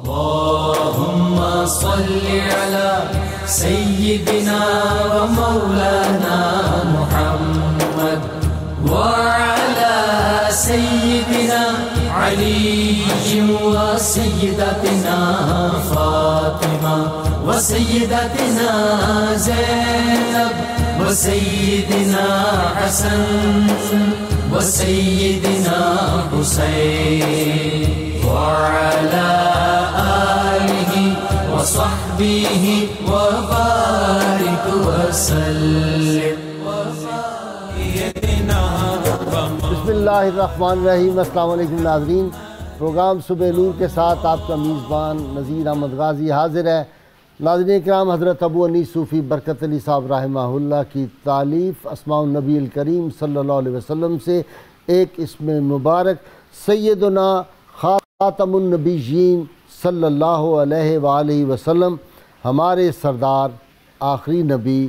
اللهم صل على سيدنا ومولانا محمد وعلى سيدنا علي وسيدتنا فاطمة وسيدتنا زينب وسيدنا حسن وسيدنا حسين وعلى آله وصحبه وبارك وسلم. بسم اللہ الرحمن الرحیم. السلام علیکم ناظرین. پروگرام صبح نور کے ساتھ آپ کا میزبان نذیر احمد غازی حاضر ہے. ناظرین کرام، حضرت ابو انیس صوفی برکت علی صاحب رحمہ اللہ کی تالیف اسماء النبی الکریم صلی اللہ علیہ وسلم سے ایک اسم مبارک سیدنا خاتم النبیین صلی اللہ علیہ وآلہ وسلم، ہمارے سردار آخری نبی،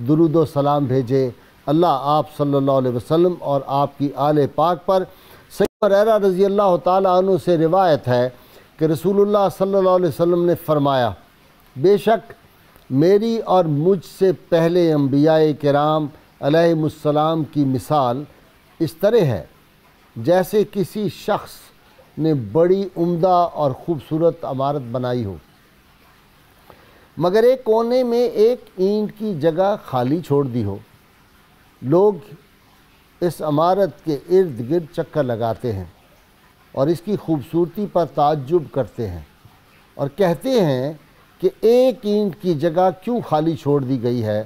درود و سلام بھیجے اللہ آپ صلی اللہ علیہ وسلم اور آپ کی آل پاک پر. سیدنا ہریرہ رضی اللہ تعالیٰ عنہ سے روایت ہے کہ رسول اللہ صلی اللہ علیہ وسلم نے فرمایا، بے شک میری اور مجھ سے پہلے انبیاء کرام علیہم السلام کی مثال اس طرح ہے جیسے کسی شخص نے بڑی عمدہ اور خوبصورت عمارت بنائی ہو، مگر ایک کونے میں ایک اینٹ کی جگہ خالی چھوڑ دی ہو. لوگ اس عمارت کے ارد گرد چکر لگاتے ہیں اور اس کی خوبصورتی پر تعجب کرتے ہیں اور کہتے ہیں کہ ایک اینٹ کی جگہ کیوں خالی چھوڑ دی گئی ہے،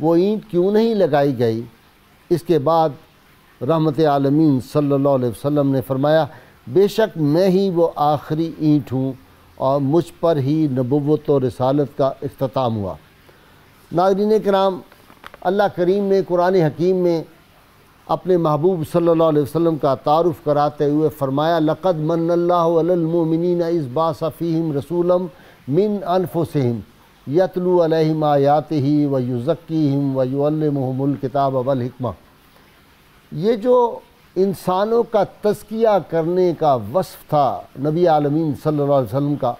وہ اینٹ کیوں نہیں لگائی گئی. اس کے بعد رحمت عالمین صلی اللہ علیہ وسلم نے فرمایا، بے شک میں ہی وہ آخری اینٹ ہوں اور مجھ پر ہی نبوت و رسالت کا اختتام ہوا. ناظرین کرام، اللہ کریم نے قرآن حکیم میں اپنے محبوب صلی اللہ علیہ وسلم کا تعارف کراتے ہوئے فرمایا، لقد من اللہ علی المؤمنین اذ بعث فیہم رسولا من انفسہم یتلو علیہم آیاتہ ویزکیہم ویعلمہم الکتاب والحکمہ. یہ جو انسانوں کا تزکیہ کرنے کا وصف تھا نبی عالمین صلی اللہ علیہ وسلم کا،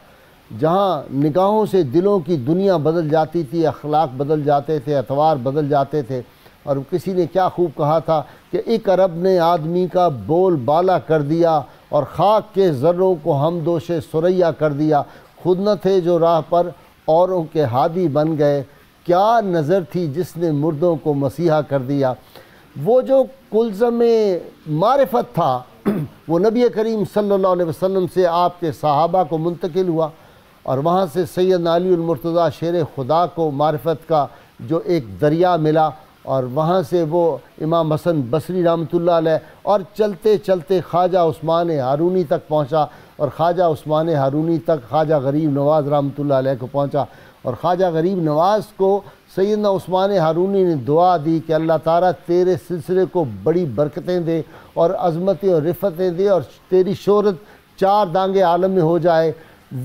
جہاں نگاہوں سے دلوں کی دنیا بدل جاتی تھی، اخلاق بدل جاتے تھے، اطوار بدل جاتے تھے. اور کسی نے کیا خوب کہا تھا کہ ایک عرب نے آدمی کا بول بالا کر دیا اور خاک کے ذروں کو ہم دوش ثریا کر دیا. خود نہ تھے جو راہ پر اوروں کے ہادی بن گئے، کیا نظر تھی جس نے مردوں کو مسیحا کر دیا. وہ جو کلزم معرفت تھا وہ نبی کریم صلی اللہ علیہ وسلم سے آپ کے صحابہ کو منتقل ہوا، اور وہاں سے سیدنا علی المرتضیٰ شیر خدا کو معرفت کا جو ایک دریا ملا، اور وہاں سے وہ امام حسن بصری رحمۃ اللہ علیہ، اور چلتے چلتے خواجہ عثمان ہارونی تک پہنچا، اور خواجہ عثمان ہارونی تک خواجہ غریب نواز رحمۃ اللہ علیہ کو پہنچا. اور خواجہ غریب نواز کو سیدنا عثمان ہارونی نے دعا دی کہ اللہ تعالیٰ تیرے سلسلے کو بڑی برکتیں دے اور عظمتیں اور رفتیں دے اور تیری شہرت چار دانگے عالم میں ہو جائے.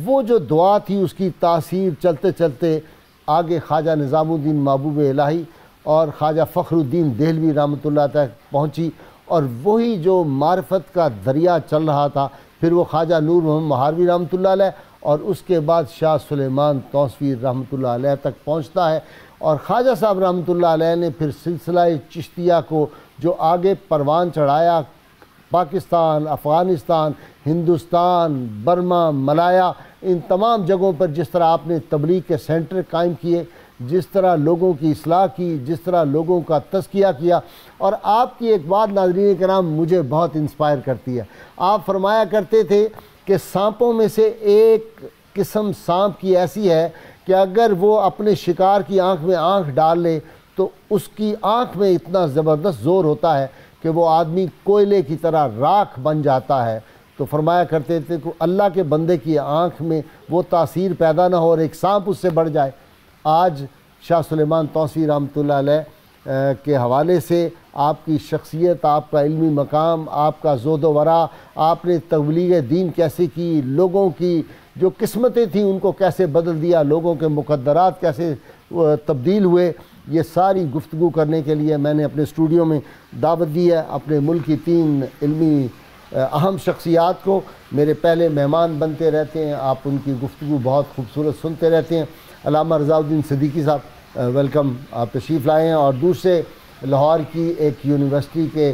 وہ جو دعا تھی اس کی تاثیر چلتے چلتے آگے خواجہ نظام الدین محبوب الہی اور خواجہ فخر الدین دہلوی رحمۃ اللہ تک پہنچی، اور وہی جو معرفت کا دریا چل رہا تھا پھر وہ خواجہ نور محمد مہاروی رحمۃ اللہ علیہ، اور اس کے بعد شاہ سلیمان توسوی رحمۃ اللہ علیہ تک پہنچتا ہے. اور خواجہ صاحب رحمۃ اللہ علیہ نے پھر سلسلہ چشتیہ کو جو آگے پروان چڑھایا، پاکستان، افغانستان، ہندوستان، برما، ملایا، ان تمام جگہوں پر جس طرح آپ نے تبلیغ کے سینٹر قائم کیے، جس طرح لوگوں کی اصلاح کی، جس طرح لوگوں کا تزکیہ کیا. اور آپ کی ایک بات ناظرین کرام مجھے بہت انسپائر کرتی ہے. آپ فرمایا کرتے تھے کہ سانپوں میں سے ایک قسم سانپ کی ایسی ہے کہ اگر وہ اپنے شکار کی آنکھ میں آنکھ ڈال لے تو اس کی آنکھ میں اتنا زبردست زور ہوتا ہے کہ وہ آدمی کوئلے کی طرح راکھ بن جاتا ہے. تو فرمایا کرتے تھے کہ اللہ کے بندے کی آنکھ میں وہ تاثیر پیدا نہ ہو اور ایک سانپ اس سے بڑھ جائے. آج شاہ سلیمان توسوی رحمۃ اللہ علیہ کے حوالے سے آپ کی شخصیت، آپ کا علمی مقام، آپ کا زہد و ورع، آپ نے تبلیغ دین کیسے کی، لوگوں کی جو قسمتیں تھیں ان کو کیسے بدل دیا، لوگوں کے مقدرات کیسے تبدیل ہوئے، یہ ساری گفتگو کرنے کے لیے میں نے اپنے اسٹوڈیو میں دعوت دی ہے اپنے ملک کی 3 علمی اہم شخصیات کو میرے پہلے مہمان بنتے رہتے ہیں، آپ ان کی گفتگو بہت خوبصورت سنتے رہتے ہیں۔ علامہ رضا الدین صدیقی صاحب ویلکم، آپ تشریف لائے ہیں، اور دوسرے لاہور کی ایک یونیورسٹی کے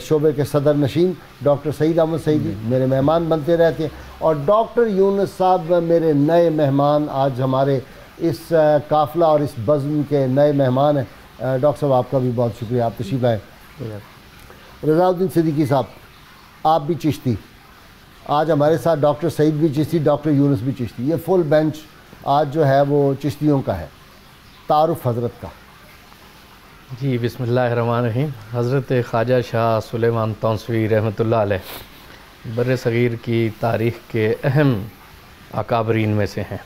شعبے کے صدر نشین ڈاکٹر سعید احمد سعیدی میرے مہمان بنتے رہتے ہیں، اور ڈاکٹر یونس صاحب میرے نئے مہمان آج ہمارے اس قافلہ اور اس بزم کے نئے مہمان ہیں۔ ڈاکٹر صاحب آپ کا بھی بہت شکریہ، آپ تشریف لائے۔ رضا الدین صدیقی صاحب آپ بھی چشتی، آج ہمارے ساتھ ڈاکٹر سعید بھی چشتی، ڈاکٹر یونس بھی چشتی، یہ فل بینچ آج جو ہے وہ چشتیوں کا ہے۔ تعارف حضرت کا۔ جی بسم اللہ الرحمن الرحیم۔ حضرت خواجہ شاہ سلیمان تونسوی رحمۃ اللہ علیہ بر صغیر کی تاریخ کے اہم اکابرین میں سے ہیں،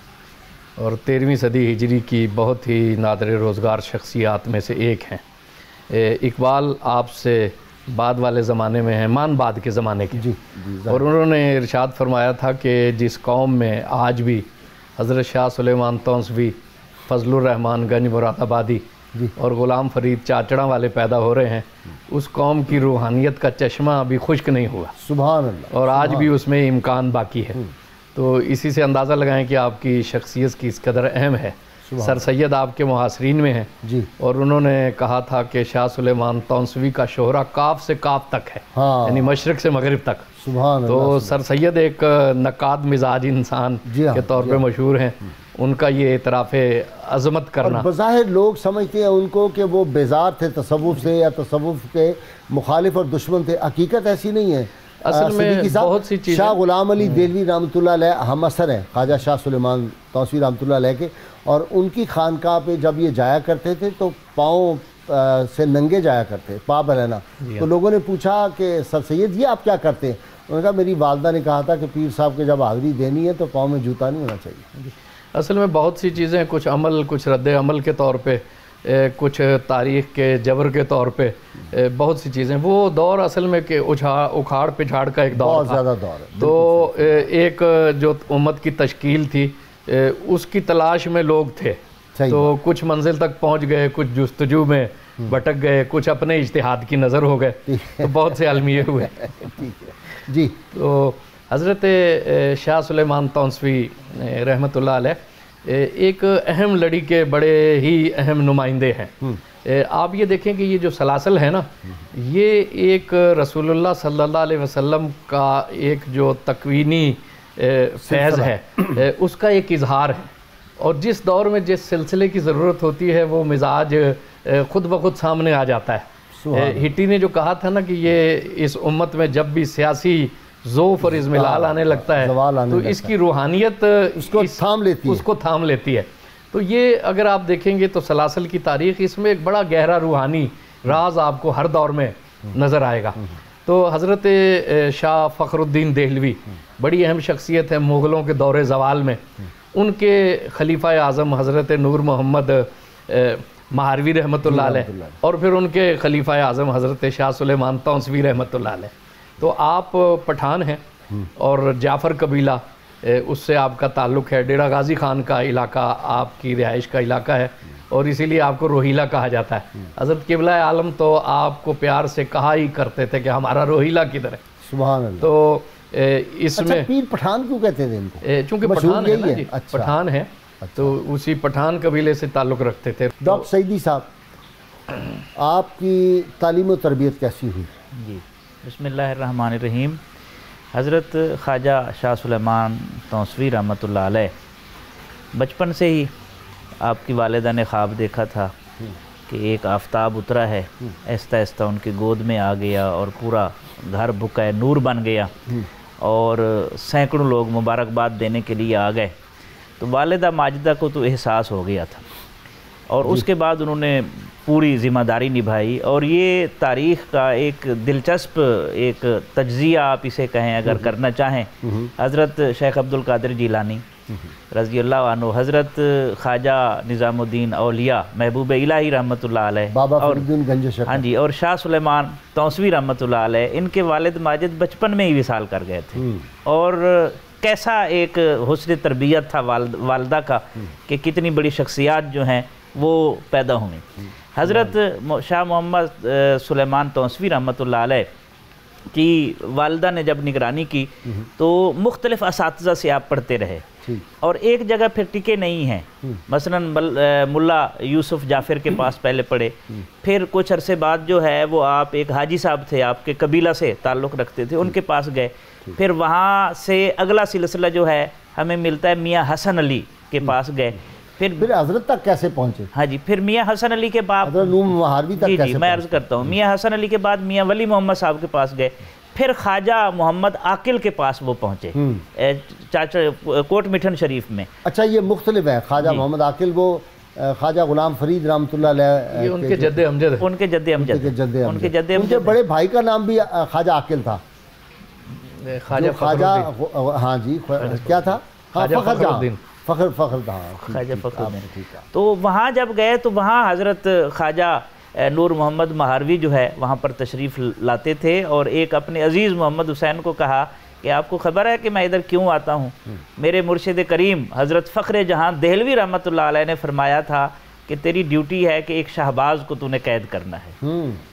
اور 13ویں صدی ہجری کی بہت ہی نادر روزگار شخصیات میں سے ایک ہیں۔ اقبال آپ سے بعد والے زمانے میں ہیں، مان بعد کے زمانے کے، اور انہوں نے ارشاد فرمایا تھا کہ جس قوم میں آج بھی حضرت شاہ سلیمان تونسوی، فضل الرحمن گنج مراد آبادی اور غلام فرید چاچڑا والے پیدا ہو رہے ہیں، اس قوم کی روحانیت کا چشمہ ابھی خشک نہیں ہوا، سبحان اللہ، اور آج بھی اس میں امکان باقی ہے۔ تو اسی سے اندازہ لگائیں کہ آپ کی شخصیت کی اس قدر اہم ہے۔ سر سید آپ کے محاصرین میں ہیں، اور انہوں نے کہا تھا کہ شاہ سلیمان تونسوی کا شہرہ کاف سے کاف تک ہے، یعنی مشرق سے مغرب تک۔ تو سر سید ایک نقاد مزاج انسان کے طور پہ مشہور ہیں، ان کا یہ اعتراف عظمت کرنا۔ بظاہر لوگ سمجھتے ہیں ان کو کہ وہ بیزار تھے تصوف سے یا تصوف کے مخالف اور دشمن تھے، حقیقت ایسی نہیں ہے۔ اصل میں بہت سی چیزیں، شاہ غلام علی دہلوی رحمۃ اللہ علیہ ہم اثر ہیں خواجہ شاہ سلیمان تونسوی رحمۃ اللہ علیہ کے، اور ان کی خانقاہ پہ جب یہ جایا کرتے تھے تو پاؤں سے ننگے جایا کرتے، پا برہنہ۔ تو لوگوں نے پوچھا کہ سر سید یہ آپ کیا کرتے ہیں؟ انہوں نے کہا میری والدہ نے کہا تھا کہ پیر صاحب کے جب حاضری دینی ہے تو پاؤں میں جوتا نہیں ہونا چاہیے۔ اصل میں بہت سی چیزیں، کچھ عمل، کچھ رد عمل کے طور پہ، کچھ تاریخ کے جبر کے طور پہ، بہت سی چیزیں۔ وہ دور اصل میں کہ اکھاڑ پچھاڑ کا ایک دور بہت تھا، زیادہ دور ہے۔ تو ایک جو امت کی تشکیل تھی اس کی تلاش میں لوگ تھے، تو کچھ منزل تک پہنچ گئے، کچھ جستجو میں بھٹک گئے، کچھ اپنے اجتہاد کی نظر ہو گئے، تو بہت سے المیے ہوئے۔ جی، تو حضرت شاہ سلیمان تونسوی رحمۃ اللہ علیہ ایک اہم لڑی کے بڑے ہی اہم نمائندے ہیں۔ آپ یہ دیکھیں کہ یہ جو سلاسل ہے نا، یہ ایک رسول اللہ صلی اللہ علیہ وسلم کا ایک جو تکوینی فیض ہے، اس کا ایک اظہار ہے، اور جس دور میں جس سلسلے کی ضرورت ہوتی ہے وہ مزاج خود بخود سامنے آ جاتا ہے۔ ہٹی نے جو کہا تھا نا کہ یہ اس امت میں جب بھی سیاسی ذوف اور ازملال آنے لگتا ہے تو اس کی روحانیت اس کو تھام لیتی ہے۔ تو یہ اگر آپ دیکھیں گے تو سلاسل کی تاریخ، اس میں ایک بڑا گہرا روحانی راز آپ کو ہر دور میں نظر آئے گا۔ تو حضرت شاہ فخر الدین دہلوی بڑی اہم شخصیت ہے مغلوں کے دور زوال میں، ان کے خلیفہ اعظم حضرت نور محمد مہاروی رحمۃ اللہ علیہ، اور پھر ان کے خلیفہ اعظم حضرت شاہ سلیمان تونسوی رحمۃ اللہ علیہ۔ تو آپ پٹھان ہیں، اور جعفر قبیلہ اس سے آپ کا تعلق ہے، ڈیرہ غازی خان کا علاقہ آپ کی رہائش کا علاقہ ہے، اور اسی لیے آپ کو روہیلا کہا جاتا ہے۔ حضرت قبلہ عالم تو آپ کو پیار سے کہا ہی کرتے تھے کہ ہمارا روہیلا کدھر ہے۔ سبحان اللہ۔ تو اس میں پیر پٹھان کیوں کہتے تھے ان کو؟ چونکہ پٹھان ہے نا جی، پٹھان ہے، تو اسی پٹھان قبیلے سے تعلق رکھتے تھے۔ ڈاکٹر سعیدی صاحب، آپ کی تعلیم و تربیت کیسی ہوئی؟ جی بسم اللہ الرحمن الرحیم۔ حضرت خواجہ شاہ سلیمان تونسوی رحمۃ اللہ علیہ بچپن سے ہی آپ کی والدہ نے خواب دیکھا تھا کہ ایک آفتاب اترا ہے، آہستہ آہستہ ان کی گود میں آ گیا اور پورا گھر بکائے نور بن گیا، اور سینکڑوں لوگ مبارکباد دینے کے لیے آ گئے۔ تو والدہ ماجدہ کو تو احساس ہو گیا تھا، اور اس کے بعد انہوں نے پوری ذمہ داری نبھائی، اور یہ تاریخ کا ایک دلچسپ ایک تجزیہ آپ اسے کہیں اگر کرنا چاہیں، حضرت شیخ عبدالقادر جیلانی رضی اللہ عنہ، حضرت خواجہ نظام الدین اولیاء محبوب الہی رحمۃ اللہ علیہ، بابا فرید الدین گنج شکر، ہاں جی، اور شاہ سلیمان تونسوی رحمۃ اللہ علیہ، ان کے والد ماجد بچپن میں ہی وصال کر گئے تھے، اور کیسا ایک حسن تربیت تھا والدہ کا کہ کتنی بڑی شخصیات جو ہیں وہ پیدا ہوئیں۔ حضرت شاہ محمد سلیمان تونسوی رحمۃ اللہ علیہ کہ والدہ نے جب نگرانی کی تو مختلف اساتذہ سے آپ پڑھتے رہے اور ایک جگہ پھر ٹکے نہیں ہیں. مثلا ملا یوسف جعفر کے پاس پہلے پڑھے, پھر کچھ عرصے بعد جو ہے وہ آپ ایک حاجی صاحب تھے, آپ کے قبیلہ سے تعلق رکھتے تھے, ان کے پاس گئے. پھر وہاں سے اگلا سلسلہ جو ہے ہمیں ملتا ہے میاں حسن علی کے پاس گئے. پھر حضرت تک کیسے پہنچے؟ ہاں جی, پھر میاں حسن علی کے بعد حضرت نور مہاروی تک کیسے؟ جی میں عرض کرتا ہوں, میاں حسن علی کے بعد میاں ولی محمد صاحب کے پاس گئے. پھر خواجہ محمد عاقل کے پاس وہ پہنچے چاچا کوٹ مٹھن شریف میں. اچھا یہ مختلف ہے, خواجہ محمد عاقل وہ خواجہ غلام فرید رحمۃ اللہ علیہ ان کے جد امجد ہیں. ان کے جد امجد, ان کے بڑے بھائی کا نام بھی خواجہ عاقل تھا, خواجہ ہاں جی کیا تھا, فخر تھا خواجہ فخر الدین. تو وہاں جب گئے تو وہاں حضرت خواجہ نور محمد مہاروی جو ہے وہاں پر تشریف لاتے تھے, اور ایک اپنے عزیز محمد حسین کو کہا کہ آپ کو خبر ہے کہ میں ادھر کیوں آتا ہوں؟ میرے مرشد کریم حضرت فخر جہاں دہلوی رحمۃ اللہ علیہ نے فرمایا تھا کہ تیری ڈیوٹی ہے کہ ایک شہباز کو تو نے قید کرنا ہے.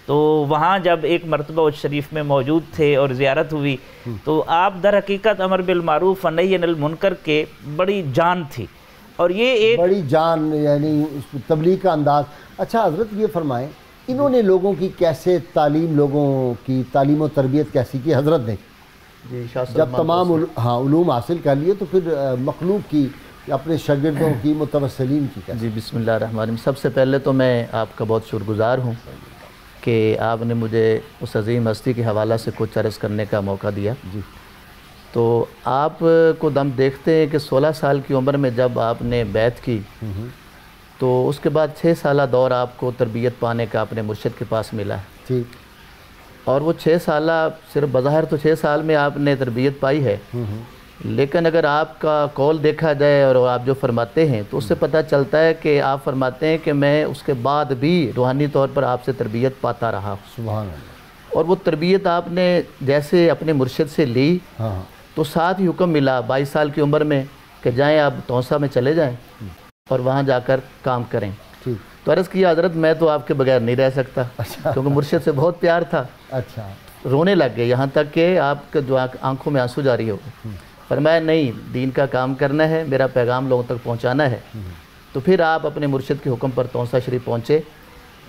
تو وہاں جب ایک مرتبہ اس شریف میں موجود تھے اور زیارت ہوئی تو آپ در حقیقت امر بالمعروف و نہی عن المنکر کے بڑی جان تھی, اور یہ ایک بڑی جان یعنی تبلیغ کا انداز. اچھا حضرت یہ فرمائیں, انہوں نے لوگوں کی کیسے تعلیم, لوگوں کی تعلیم و تربیت کیسی کی حضرت نے؟ جب تمام علوم حاصل کر لیے تو پھر مخلوق کی, اپنے شاگردوں کی, متوسلین کی کیسے؟ جی بسم اللہ الرحمن الرحیم. سب سے پہلے تو میں آپ کا بہت شکر گزار ہوں کہ آپ نے مجھے اس عظیم ہستی کے حوالہ سے کچھ عرض کرنے کا موقع دیا. جی تو آپ کو دم دیکھتے ہیں کہ 16 سال کی عمر میں جب آپ نے بیعت کی تو اس کے بعد 6 سالہ دور آپ کو تربیت پانے کا اپنے مرشد کے پاس ملا ہے. ٹھیک. اور وہ 6 سالہ صرف بظاہر تو 6 سال میں آپ نے تربیت پائی ہے, لیکن اگر آپ کا قول دیکھا جائے اور آپ جو فرماتے ہیں تو اس سے پتہ چلتا ہے کہ آپ فرماتے ہیں کہ میں اس کے بعد بھی روحانی طور پر آپ سے تربیت پاتا رہا. سبحان اللہ. اور وہ تربیت آپ نے جیسے اپنے مرشد سے لی تو ساتھ ہی حکم ملا 22 سال کی عمر میں کہ جائیں آپ توسا میں چلے جائیں اور وہاں جا کر کام کریں. تو عرض کیا حضرت میں تو آپ کے بغیر نہیں رہ سکتا, کیونکہ مرشد سے بہت پیار تھا. اچھا. رونے لگ گئے, یہاں تک کہ آپ کے جو آنکھوں میں آنسو جاری ہو گئے. فرمایا نہیں, دین کا کام کرنا ہے, میرا پیغام لوگوں تک پہنچانا ہے. تو پھر آپ اپنے مرشد کے حکم پر توسا شریف پہنچے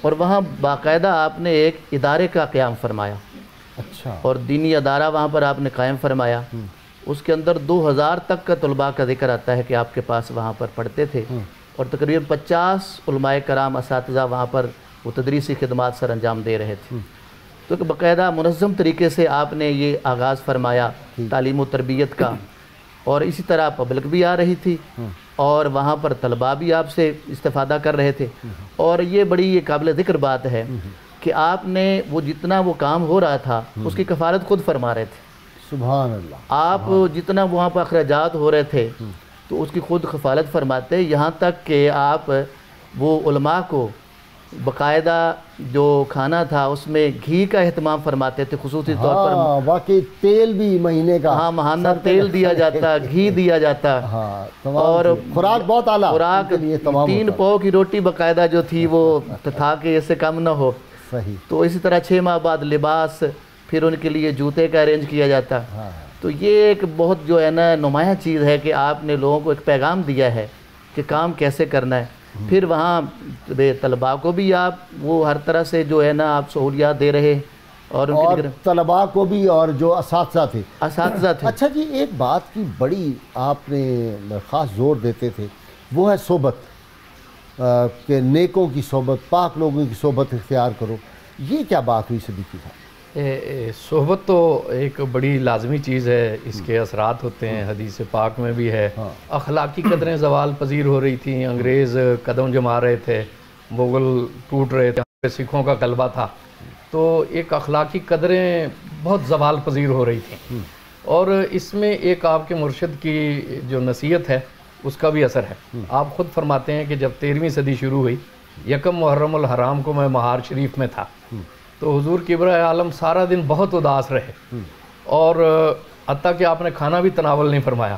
اور وہاں باقاعدہ آپ نے ایک ادارے کا قیام فرمایا. اچھا. اور دینی ادارہ وہاں پر آپ نے قائم فرمایا. اس کے اندر 2000 تک کا طلباء کا ذکر آتا ہے کہ آپ کے پاس وہاں پر پڑھتے تھے, اور تقریباً 50 علماء کرام اساتذہ وہاں پر وہ تدریسی خدمات سر انجام دے رہے تھے. تو کہ باقاعدہ منظم طریقے سے آپ نے یہ آغاز فرمایا تعلیم و تربیت کا, اور اسی طرح پبلک بھی آ رہی تھی اور وہاں پر طلباء بھی آپ سے استفادہ کر رہے تھے. اور یہ بڑی قابل ذکر بات ہے کہ آپ نے وہ جتنا وہ کام ہو رہا تھا اس کی کفالت خود فرما رہے تھے. سبحان اللہ. آپ جتنا وہاں پر اخراجات ہو رہے تھے تو اس کی خود کفالت فرماتے, یہاں تک کہ آپ وہ علماء کو باقاعدہ جو کھانا تھا اس میں گھی کا اہتمام فرماتے تھے, خصوصی طور پر واقعی تیل بھی مہینے کا, ہاں ماہانہ تیل دیا جاتا, گھی دیا جاتا, اور خوراک بہت اعلیٰ, خوراک 3 پاؤ کی روٹی باقاعدہ جو تھی وہ تھا کہ اس سے کم نہ ہو. صحیح. تو اسی طرح 6 ماہ بعد لباس, پھر ان کے لیے جوتے کا ارینج کیا جاتا. تو یہ ایک بہت جو ہے نا نمایاں چیز ہے کہ آپ نے لوگوں کو ایک پیغام دیا ہے کہ کام کیسے کرنا ہے. پھر وہاں طلباء کو بھی آپ وہ ہر طرح سے جو ہے نا آپ سہولیات دے رہے, اور طلباء کو بھی, اور جو اساتذہ تھے. اچھا جی, ایک بات کی بڑی آپ نے خاص زور دیتے تھے, وہ ہے صحبت, کہ نیکوں کی صحبت, پاک لوگوں کی صحبت اختیار کرو. یہ کیا بات ہوئی صدیقی صاحب؟ صحبت تو ایک بڑی لازمی چیز ہے, اس کے اثرات ہوتے ہیں, حدیث پاک میں بھی ہے. اخلاقی قدریں زوال پذیر ہو رہی تھیں, انگریز قدم جما رہے تھے, مغل ٹوٹ رہے تھے, سکھوں کا غلبہ تھا, تو ایک اخلاقی قدریں بہت زوال پذیر ہو رہی تھیں. اور اس میں ایک آپ کے مرشد کی جو نصیحت ہے اس کا بھی اثر ہے. آپ خود فرماتے ہیں کہ جب 13ویں صدی شروع ہوئی, 1 محرم الحرام کو میں مہار شریف میں تھا, تو حضور کبرائے عالم سارا دن بہت اداس رہے, اور حتیٰ کہ آپ نے کھانا بھی تناول نہیں فرمایا.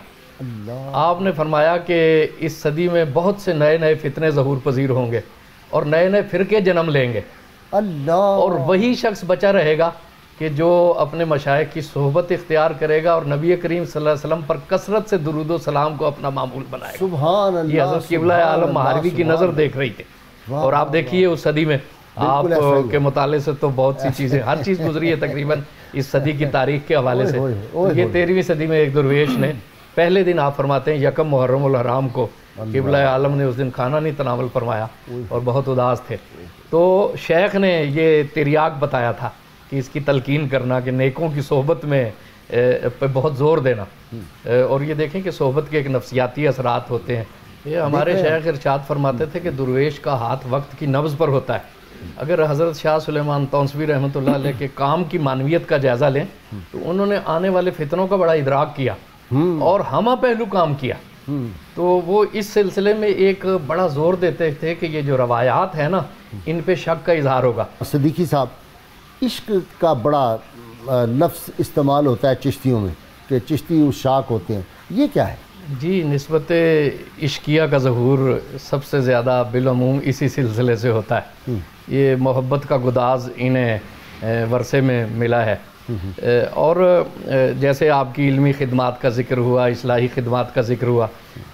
آپ نے فرمایا کہ اس صدی میں بہت سے نئے نئے فتنے ظہور پذیر ہوں گے اور نئے نئے فرقے جنم لیں گے, اور وہی شخص بچا رہے گا کہ جو اپنے مشائخ کی صحبت اختیار کرے گا اور نبی کریم صلی اللہ علیہ وسلم پر کثرت سے درود و سلام کو اپنا معمول بنائے گا. سبحان اللہ. یہ حضرت قبلہ عالم مہاروی کی نظر دیکھ رہی تھی. اور آپ دیکھیے اس صدی میں آپ کے مطالعے سے تو بہت سی چیزیں، ہر چیز گزری ہے تقریباً اس صدی کی تاریخ کے حوالے سے. یہ 13ویں صدی میں ایک درویش نے پہلے دن آپ فرماتے ہیں یکم محرم الحرام کو قبلہ عالم نے اس دن کھانا نہیں تناول فرمایا اور بہت اداس تھے. تو شیخ نے یہ تریاق بتایا تھا کہ اس کی تلقین کرنا کہ نیکوں کی صحبت میں پہ بہت زور دینا. اور یہ دیکھیں کہ صحبت کے ایک نفسیاتی اثرات ہوتے ہیں. یہ ہمارے شیخ ارشاد فرماتے تھے کہ درویش کا ہاتھ وقت کی نبض پر ہوتا ہے. اگر حضرت شاہ سلیمان تونسوی رحمۃ اللہ علیہ کے کام کی معنویت کا جائزہ لیں تو انہوں نے آنے والے فتنوں کا بڑا ادراک کیا اور ہمہ پہلو کام کیا. تو وہ اس سلسلے میں ایک بڑا زور دیتے تھے کہ یہ جو روایات ہیں نا ان پہ شک کا اظہار ہوگا. صدیقی صاحب، عشق کا بڑا لفظ استعمال ہوتا ہے چشتیوں میں کہ چشتی عشاق ہوتے ہیں، یہ کیا ہے؟ جی، نسبت عشقیہ کا ظہور سب سے زیادہ بالعموم اسی سلسلے سے ہوتا ہے. یہ محبت کا گداز انہیں ورثے میں ملا ہے. اور جیسے آپ کی علمی خدمات کا ذکر ہوا، اصلاحی خدمات کا ذکر ہوا،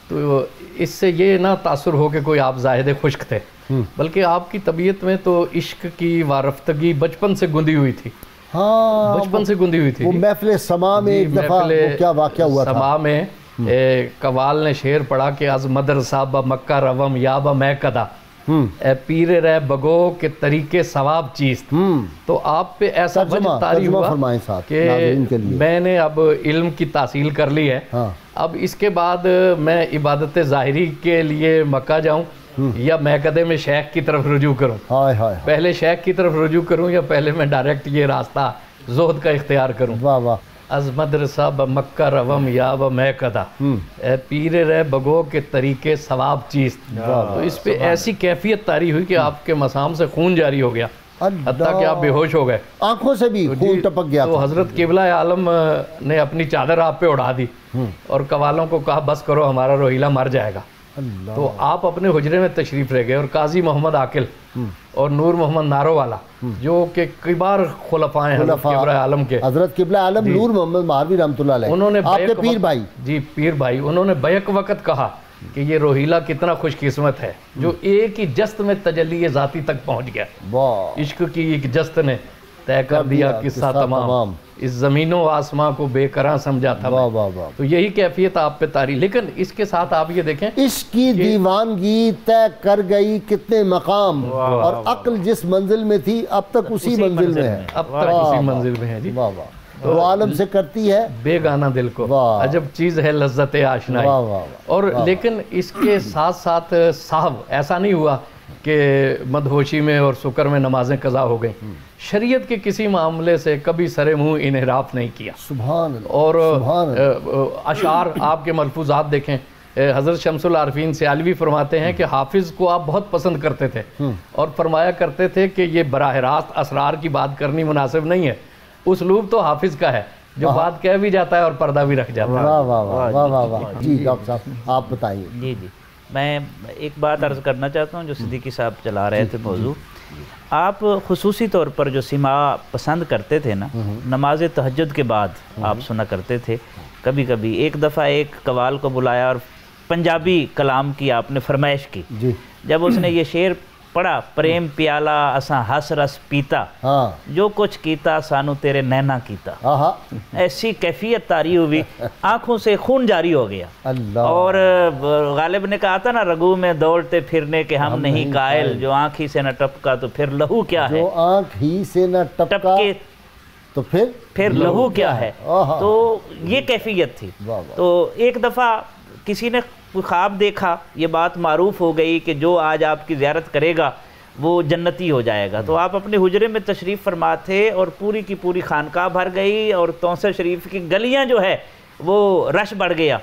تو اس سے یہ نہ تاثر ہو کہ کوئی آپ زاہد خشک تھے، بلکہ آپ کی طبیعت میں تو عشق کی وارفتگی بچپن سے گندی ہوئی تھی. ہاں، بچپن سے گندی ہوئی تھی. وہ محفل سما میں ایک دفعہ کیا واقعہ ہوا تھا؟ سما میں قوال نے شعر پڑھا کہ از مدرسہ با مکہ روم یا با میں کدا اے پیر رہ بگو کے طریقے ثواب چیست. تو آپ پہ ایسا وجہ طاری ہوا کہ میں نے اب علم کی تحصیل کر لی ہے، اب اس کے بعد میں عبادت ظاہری کے لیے مکہ جاؤں یا محکدے میں شیخ کی طرف رجوع کروں. پہلے شیخ کی طرف رجوع کروں یا پہلے میں ڈائریکٹ یہ راستہ زہد کا اختیار کروں. واہ واہ. از مدرسہ ب مکہ روم یا ب محکدہ اے پیر رہ بگو کے طریقے ثواب چیست. تو اس پہ ایسی کیفیت طاری ہوئی کہ آپ کے مسام سے خون جاری ہو گیا حتیٰ کہ آپ بے ہوش ہو گئے، آنکھوں سے بھی خون ٹپک گیا. تو حضرت قبلہ عالم نے اپنی چادر آپ پہ اڑا دی اور قوالوں کو کہا بس کرو ہمارا روحیلہ مر جائے گا. تو آپ اپنے حجرے میں تشریف لے گئے اور قاضی محمد عاقل اور نور محمد نارو والا جو کہ کبار خلفاء ہیں حضرت قبلہ عالم کے، حضرت قبلہ عالم نور محمد مہاروی رحمۃ اللہ علیہ، انہوں نے آپ کے پیر بھائی، جی پیر بھائی، انہوں نے بیک وقت کہا کہ یہ روحیلہ کتنا خوش قسمت ہے جو ایک ہی جست میں تجلی ذاتی تک پہنچ گیا. عشق کی ایک جست نے طے کر دیا قصہ تمام، اس زمین و آسمان کو بے قرار سمجھا تھا. تو یہی کیفیت آپ پہ طاری. لیکن اس کے ساتھ آپ یہ دیکھیں اس کی دیوانگی طے کر گئی کتنے مقام، اور عقل جس منزل میں تھی اب تک اسی منزل میں ہے. اب تک اسی منزل میں ہے. جی تو عالم سے کرتی ہے بے گانا دل کو، عجب چیز ہے لذت آشنائی. اور لیکن اس کے ساتھ ساتھ صاحب ایسا نہیں ہوا کہ مدہوشی میں اور سکر میں نمازیں قضا ہو گئیں. شریعت کے کسی معاملے سے کبھی سر منہ انحراف نہیں کیا. سبحان اللہ. اور اشعار آپ کے ملفوظات دیکھیں. حضرت شمس العارفین سیالوی فرماتے ہیں کہ حافظ کو آپ بہت پسند کرتے تھے اور فرمایا کرتے تھے کہ یہ براہ راست اسرار کی بات کرنی مناسب نہیں ہے. اسلوب تو حافظ کا ہے جو بات کہہ بھی جاتا ہے اور پردہ بھی رکھ جاتا ہے. واہ واہ واہ واہ واہ. جی ڈاکٹر صاحب آپ بتائیے. جی میں ایک بات عرض کرنا چاہتا ہوں جو صدیقی صاحب چلا رہے تھے موضوع. آپ خصوصی طور پر جو سماع پسند کرتے تھے نا، نماز تہجد کے بعد آپ سنا کرتے تھے. کبھی کبھی ایک دفعہ ایک قوال کو بلایا اور پنجابی کلام کی آپ نے فرمائش کی. جب اس نے یہ شعر پڑھا، پریم پیالہ اساں ہس رس پیتا، جو کچھ کیتا سانو تیرے نینا کیتا، ایسی کیفیت طاری ہوئی، آنکھوں سے خون جاری ہو گیا. اور غالب نے کہا تھا نا رگو میں دوڑتے پھرنے کے ہم نہیں قائل، جو آنکھ ہی سے نہ ٹپکا تو پھر لہو کیا ہے، جو آنکھ ہی سے نہ ٹپکا تو پھر لہو کیا ہے. تو یہ کیفیت تھی. تو ایک دفعہ کسی نے خواب دیکھا، یہ بات معروف ہو گئی کہ جو آج آپ کی زیارت کرے گا وہ جنتی ہو جائے گا. تو آپ اپنے حجرے میں تشریف فرما تھے اور پوری کی پوری خانقاہ بھر گئی اور توسہ شریف کی گلیاں جو ہے وہ رش بڑھ گیا.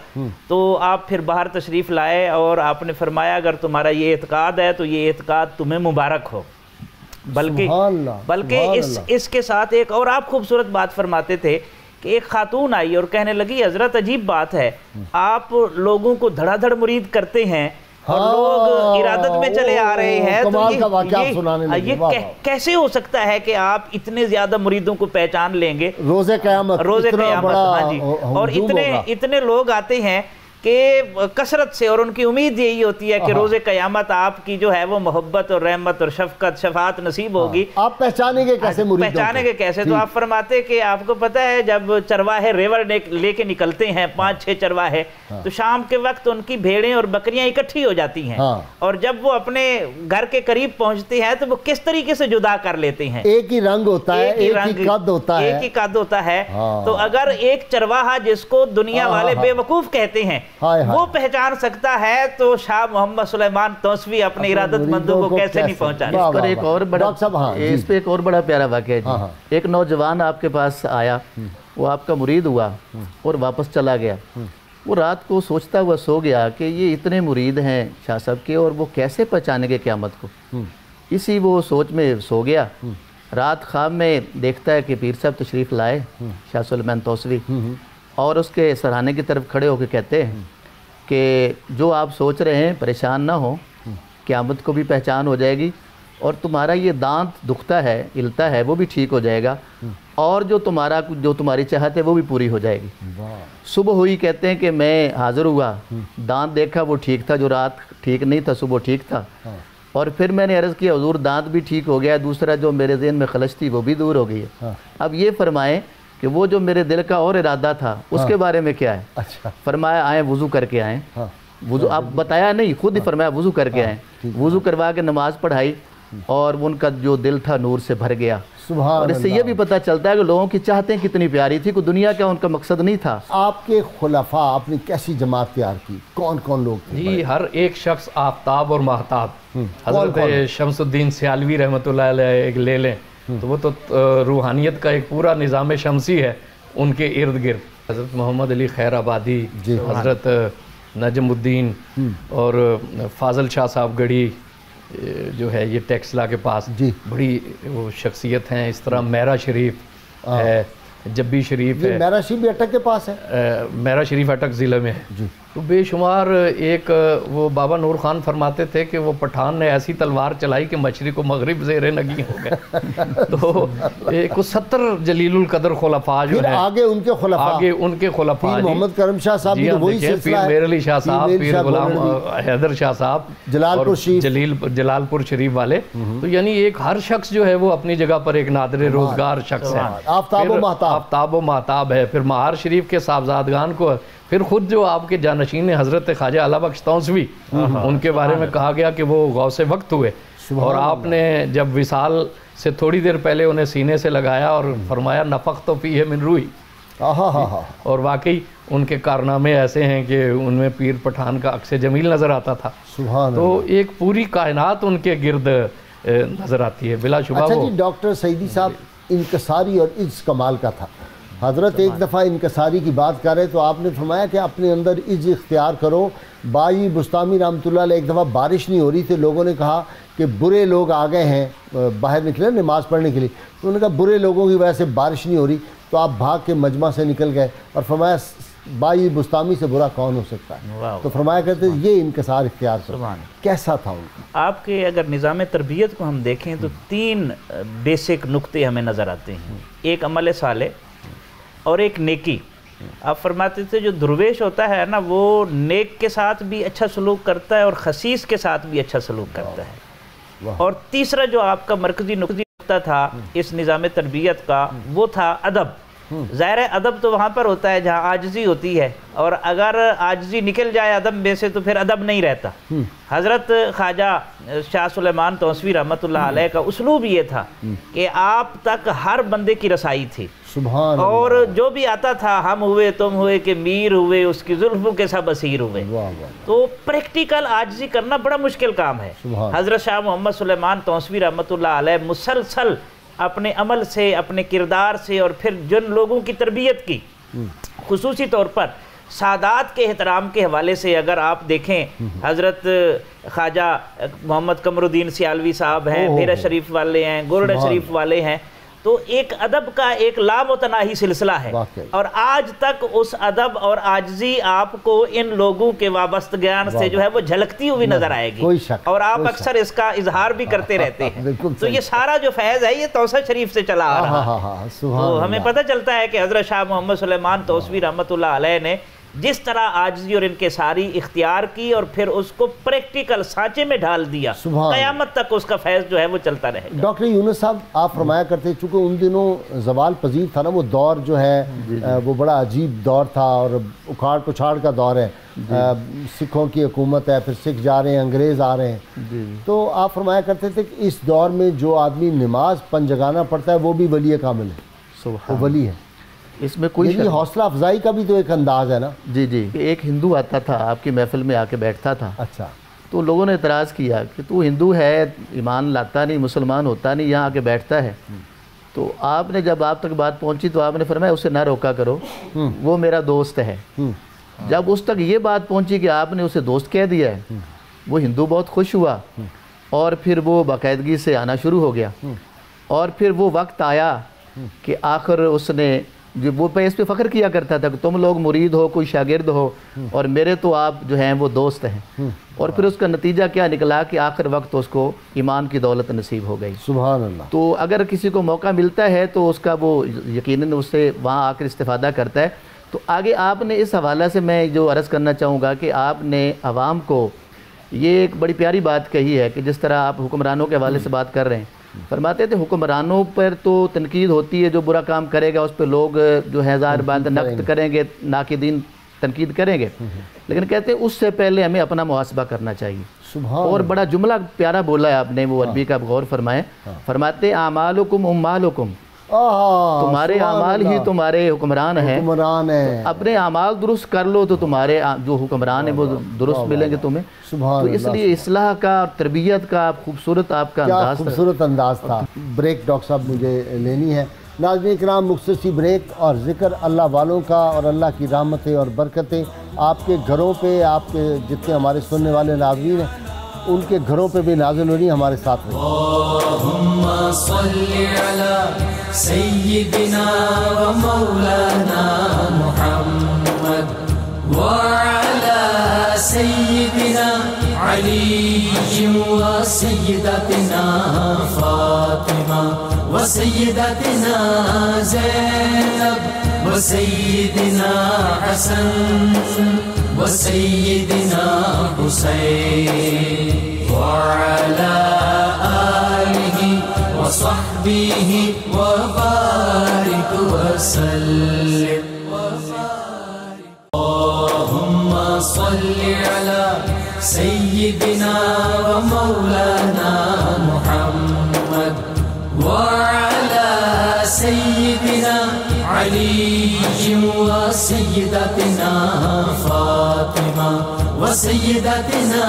تو آپ پھر باہر تشریف لائے اور آپ نے فرمایا اگر تمہارا یہ اعتقاد ہے تو یہ اعتقاد تمہیں مبارک ہو. بلکہ اس کے ساتھ ایک اور آپ خوبصورت بات فرماتے تھے کہ ایک خاتون آئی اور کہنے لگی حضرت عجیب بات ہے، آپ لوگوں کو دھڑا دھڑ مرید کرتے ہیں اور لوگ ارادت میں چلے آ رہے ہیں، کمال کا واقعہ آپ سنانے لگے. یہ کیسے ہو سکتا ہے کہ آپ اتنے زیادہ مریدوں کو پہچان لیں گے روز قیامت؟ ہاں جی. اور اتنے لوگ آتے ہیں کہ کثرت سے، اور ان کی امید یہی ہوتی ہے کہ روز قیامت آپ کی جو ہے وہ محبت اور رحمت اور شفقت شفاعت نصیب ہوگی. آپ پہچانیں گے کیسے مریدوں کو؟ پہچانیں گے کیسے؟ تو آپ فرماتے کہ آپ کو پتہ ہے جب چرواہے ریوڑ لے کے نکلتے ہیں 5-6 چرواہے، تو شام کے وقت ان کی بھیڑیں اور بکریاں اکٹھی ہو جاتی ہیں، اور جب وہ اپنے گھر کے قریب پہنچتے ہیں تو وہ کس طریقے سے جدا کر لیتے ہیں. ایک ہی رنگ ہوتا ہے، ایک ہی قد ہوتا ہے، ایک ہی قد ہوتا ہے. تو اگر ایک چرواہا جس کو دنیا والے بے وقوف کہتے ہیں وہ پہچان سکتا ہے تو شاہ محمد سلیمان توسوی اپنے ارادت مندوں کو کیسے نہیں پہنچانے. اس پر ایک اور بڑا پیارا واقعہ ہے جی. ایک نوجوان آپ کے پاس آیا، وہ آپ کا مرید ہوا اور واپس چلا گیا. وہ رات کو سوچتا ہوا سو گیا کہ یہ اتنے مرید ہیں شاہ صاحب کے، اور وہ کیسے پہچانیں گے قیامت کو. اسی وہ سوچ میں سو گیا. رات خواب میں دیکھتا ہے کہ پیر صاحب تشریف لائے شاہ سلیمان توسوی، اور اس کے سرہانے کی طرف کھڑے ہو کے کہتے ہیں کہ جو آپ سوچ رہے ہیں پریشان نہ ہو، قیامت کو بھی پہچان ہو جائے گی، اور تمہارا یہ دانت دکھتا ہے ہلتا ہے وہ بھی ٹھیک ہو جائے گا، اور جو تمہاری چاہت ہے وہ بھی پوری ہو جائے گی. صبح ہوئی کہتے ہیں کہ میں حاضر ہوا، دانت دیکھا وہ ٹھیک تھا، جو رات ٹھیک نہیں تھا صبح ٹھیک تھا. اور پھر میں نے عرض کیا حضور دانت بھی ٹھیک ہو گیا، دوسرا جو میرے ذہن میں خلش تھی وہ بھی دور ہو گئی ہے. اب یہ فرمائیں کہ وہ جو میرے دل کا اور ارادہ تھا اس کے بارے میں کیا ہے؟ فرمایا آئیں وضو کر کے آئیں. وضو آپ بتایا نہیں، خود ہی فرمایا وضو کر کے آئیں. وضو کروا کے نماز پڑھائی، اور ان کا جو دل تھا نور سے بھر گیا. اور اس سے یہ بھی پتہ چلتا ہے کہ لوگوں کی چاہتیں کتنی پیاری تھی، کوئی دنیا کا ان کا مقصد نہیں تھا. آپ کے خلفاء آپ نے کیسی جماعت تیار کی؟ کون کون لوگ تھے؟ جی ہر ایک شخص آفتاب اور مہتاب. حضرت شمس الدین سیالوی رحمۃ اللہ علیہ ایک لے لیں تو وہ تو روحانیت کا ایک پورا نظام شمسی ہے ان کے ارد گرد. حضرت محمد علی خیر آبادی، حضرت نجم الدین اور فاضل شاہ صاحب گڑھی جو ہے یہ ٹیکسلا کے پاس بڑی وہ شخصیت ہیں. اس طرح میرا شریف ہے، جبی شریف ہے. میرا شریف بھی اٹک کے پاس ہے؟ میرا شریف اٹک ضلع میں ہے. تو بے شمار ایک وہ بابا نور خان فرماتے تھے کہ وہ پٹھان نے ایسی تلوار چلائی کہ مشرق و مغرب زیر نگی ہو گئے. تو ایک 70 جلیل القدر خلفاء جو ہیں، آگے ان کے خلفاء پیر محمد کرم شاہ صاحب بھی وہی سلسلہ ہے، پیر میر علی شاہ صاحب، پیر غلام حیدر شاہ صاحب، جلال پور شریف والے. تو یعنی ایک ہر شخص جو ہے وہ اپنی جگہ پر ایک نادر روزگار شخص ہے. آفتاب و مہتاب ہے. پھر مہار شریف کے صاحبزادگان کو، پھر خود جو آپ کے جانشین حضرت خواجہ اعلیٰ بخش توسوی، ان کے بارے میں کہا گیا کہ وہ غوث وقت ہوئے، اور آپ نے جب وصال سے تھوڑی دیر پہلے انہیں سینے سے لگایا اور فرمایا نفخت فیہ من روحی. اور واقعی ان کے کارنامے ایسے ہیں کہ ان میں پیر پٹھان کا عکس جمیل نظر آتا تھا. تو ایک پوری کائنات ان کے گرد نظر آتی ہے بلا شبہ. اچھا جی ڈاکٹر سعیدی صاحب، انکساری اور عجز کمال کا تھا. حضرت ایک دفعہ انکساری کی بات کر رہے تو آپ نے فرمایا کہ اپنے اندر عجز اختیار کرو. بائی بستامی رحمۃ اللہ علیہ ایک دفعہ بارش نہیں ہو رہی تھی، لوگوں نے کہا کہ برے لوگ آ گئے ہیں، باہر نکلے نماز پڑھنے کے لیے. تو انہوں نے کہا برے لوگوں کی وجہ سے بارش نہیں ہو رہی، تو آپ بھاگ کے مجمع سے نکل گئے اور فرمایا بائی بستامی سے برا کون ہو سکتا ہے. تو فرمایا کرتے یہ انکسار اختیار کرو. کیسا تھا ان کا؟ آپ کے اگر نظام تربیت کو ہم دیکھیں تو 3 بیسک نقطے ہمیں نظر آتے ہیں. ایک عمل صالح اور ایک نیکی. آپ فرماتے تھے جو درویش ہوتا ہے نا وہ نیک کے ساتھ بھی اچھا سلوک کرتا ہے اور خسیس کے ساتھ بھی اچھا سلوک کرتا ہے. اور تیسرا جو آپ کا مرکزی نقطہ تھا اس نظام تربیت کا وہ تھا ادب. ظاہر ہے ادب تو وہاں پر ہوتا ہے جہاں عاجزی ہوتی ہے، اور اگر عاجزی نکل جائے ادب میں سے تو پھر ادب نہیں رہتا. حضرت خواجہ شاہ سلیمان توسوی رحمۃ اللہ علیہ کا اسلوب یہ تھا کہ آپ تک ہر بندے کی رسائی تھی. اور جو بھی آتا تھا ہم ہوئے تم ہوئے کہ میر ہوئے اس کی زلفوں کے سب اسیر ہوئے. تو پریکٹیکل عاجزی کرنا بڑا مشکل کام ہے. حضرت شاہ محمد سلیمان توسوی رحمۃ اللہ علیہ مسلسل اپنے عمل سے، اپنے کردار سے، اور پھر جن لوگوں کی تربیت کی، خصوصی طور پر سادات کے احترام کے حوالے سے اگر آپ دیکھیں، حضرت خواجہ محمد قمر الدین سیالوی صاحب ہیں، میرا شریف والے ہیں، گورڈا شریف والے ہیں، تو ایک ادب کا ایک لامتناہی سلسلہ ہے، اور آج تک اس ادب اور عاجزی آپ کو ان لوگوں کے وابست گیان سے جو ہے وہ جھلکتی ہوئی نظر آئے گی، اور آپ اکثر اس کا اظہار بھی کرتے رہتے ہیں۔ تو یہ سارا جو فیض ہے یہ توسہ شریف سے چلا آ رہا ہے۔ تو ہمیں پتہ چلتا ہے کہ حضرت شاہ محمد سلیمان توسوی رحمۃ اللہ علیہ نے جس طرح عاجزی اور انکساری اختیار کی اور پھر اس کو پریکٹیکل سانچے میں ڈال دیا، قیامت تک اس کا فیض جو ہے وہ چلتا رہے گا۔ ڈاکٹر یونس صاحب آپ فرمایا کرتے چونکہ ان دنوں زوال پذیر تھا نا وہ دور جو ہے وہ بڑا عجیب دور تھا اور اکھاڑ پچھاڑ کا دور ہے، سکھوں کی حکومت ہے، پھر سکھ جا رہے ہیں، انگریز آ رہے ہیں، تو آپ فرمایا کرتے تھے کہ اس دور میں جو آدمی نماز پنجگانہ پڑھتا ہے وہ بھی ولی کامل ہے، وہ ولی ہے۔ اس میں کوئی حوصلہ افزائی کا بھی تو ایک انداز ہے نا۔ جی جی، ایک ہندو آتا تھا آپ کی محفل میں آ کے بیٹھتا تھا، اچھا، تو لوگوں نے اعتراض کیا کہ تو ہندو ہے، ایمان لاتا نہیں، مسلمان ہوتا نہیں، یہاں آ کے بیٹھتا ہے۔ تو آپ نے جب آپ تک بات پہنچی تو آپ نے فرمایا اسے نہ روکا کرو، وہ میرا دوست ہے۔ جب اس تک یہ بات پہنچی کہ آپ نے اسے دوست کہہ دیا ہے، وہ ہندو بہت خوش ہوا اور پھر وہ باقاعدگی سے آنا شروع ہو گیا، اور پھر وہ وقت آیا کہ آخر اس نے وہ اس پہ فخر کیا کرتا تھا کہ تم لوگ مرید ہو، کوئی شاگرد ہو، اور میرے تو آپ جو ہیں وہ دوست ہیں، اور پھر اس کا نتیجہ کیا نکلا کہ آخر وقت اس کو ایمان کی دولت نصیب ہو گئی۔ سبحان اللہ۔ تو اگر کسی کو موقع ملتا ہے تو اس کا وہ یقیناً اس سے وہاں آ کر استفادہ کرتا ہے۔ تو آگے آپ نے اس حوالہ سے میں جو عرض کرنا چاہوں گا کہ آپ نے عوام کو یہ ایک بڑی پیاری بات کہی ہے کہ جس طرح آپ حکمرانوں کے حوالے سے بات کر رہے ہیں، فرماتے تھے حکمرانوں پر تو تنقید ہوتی ہے، جو برا کام کرے گا اس پہ لوگ جو ہے ظاہر بات نقد کریں گے، ناقدین تنقید کریں گے، لیکن کہتے ہیں اس سے پہلے ہمیں اپنا محاسبہ کرنا چاہیے۔ اور بڑا جملہ پیارا بولا ہے آپ نے، وہ عربی کا غور فرمائیں، فرماتے اعمالکم اموالکم، تمہارے اعمال ہی تمہارے حکمران ہیں، اپنے اعمال درست کر لو تو تمہارے جو حکمران ہیں وہ درست ملیں گے تمہیں۔ تو اس لیے اصلاح کا اور تربیت کا خوبصورت آپ کا انداز، خوبصورت انداز تھا۔ بریک ڈاکٹر صاحب مجھے لینی ہے۔ ناظرین کرام، مختصر سی بریک اور ذکر اللہ والوں کا اور اللہ کی رحمتیں اور برکتیں آپ کے گھروں پہ، آپ کے جتنے ہمارے سننے والے ناظرین ہیں ان کے گھروں پہ بھی نازل ہونی، ہمارے ساتھ رہیں۔ اللہم صلی علی سیدنا و مولانا محمد وعلی سیدنا علی و سیدتنا فاطمہ و سیدتنا زینب و سیدنا حسن و سیدنا حسین وعلى آله وصحبه وبارك وسلم اللهم صل على سيدنا ومولانا محمد وعلى سيدنا علي وسيدتنا فاطمة وسيدتنا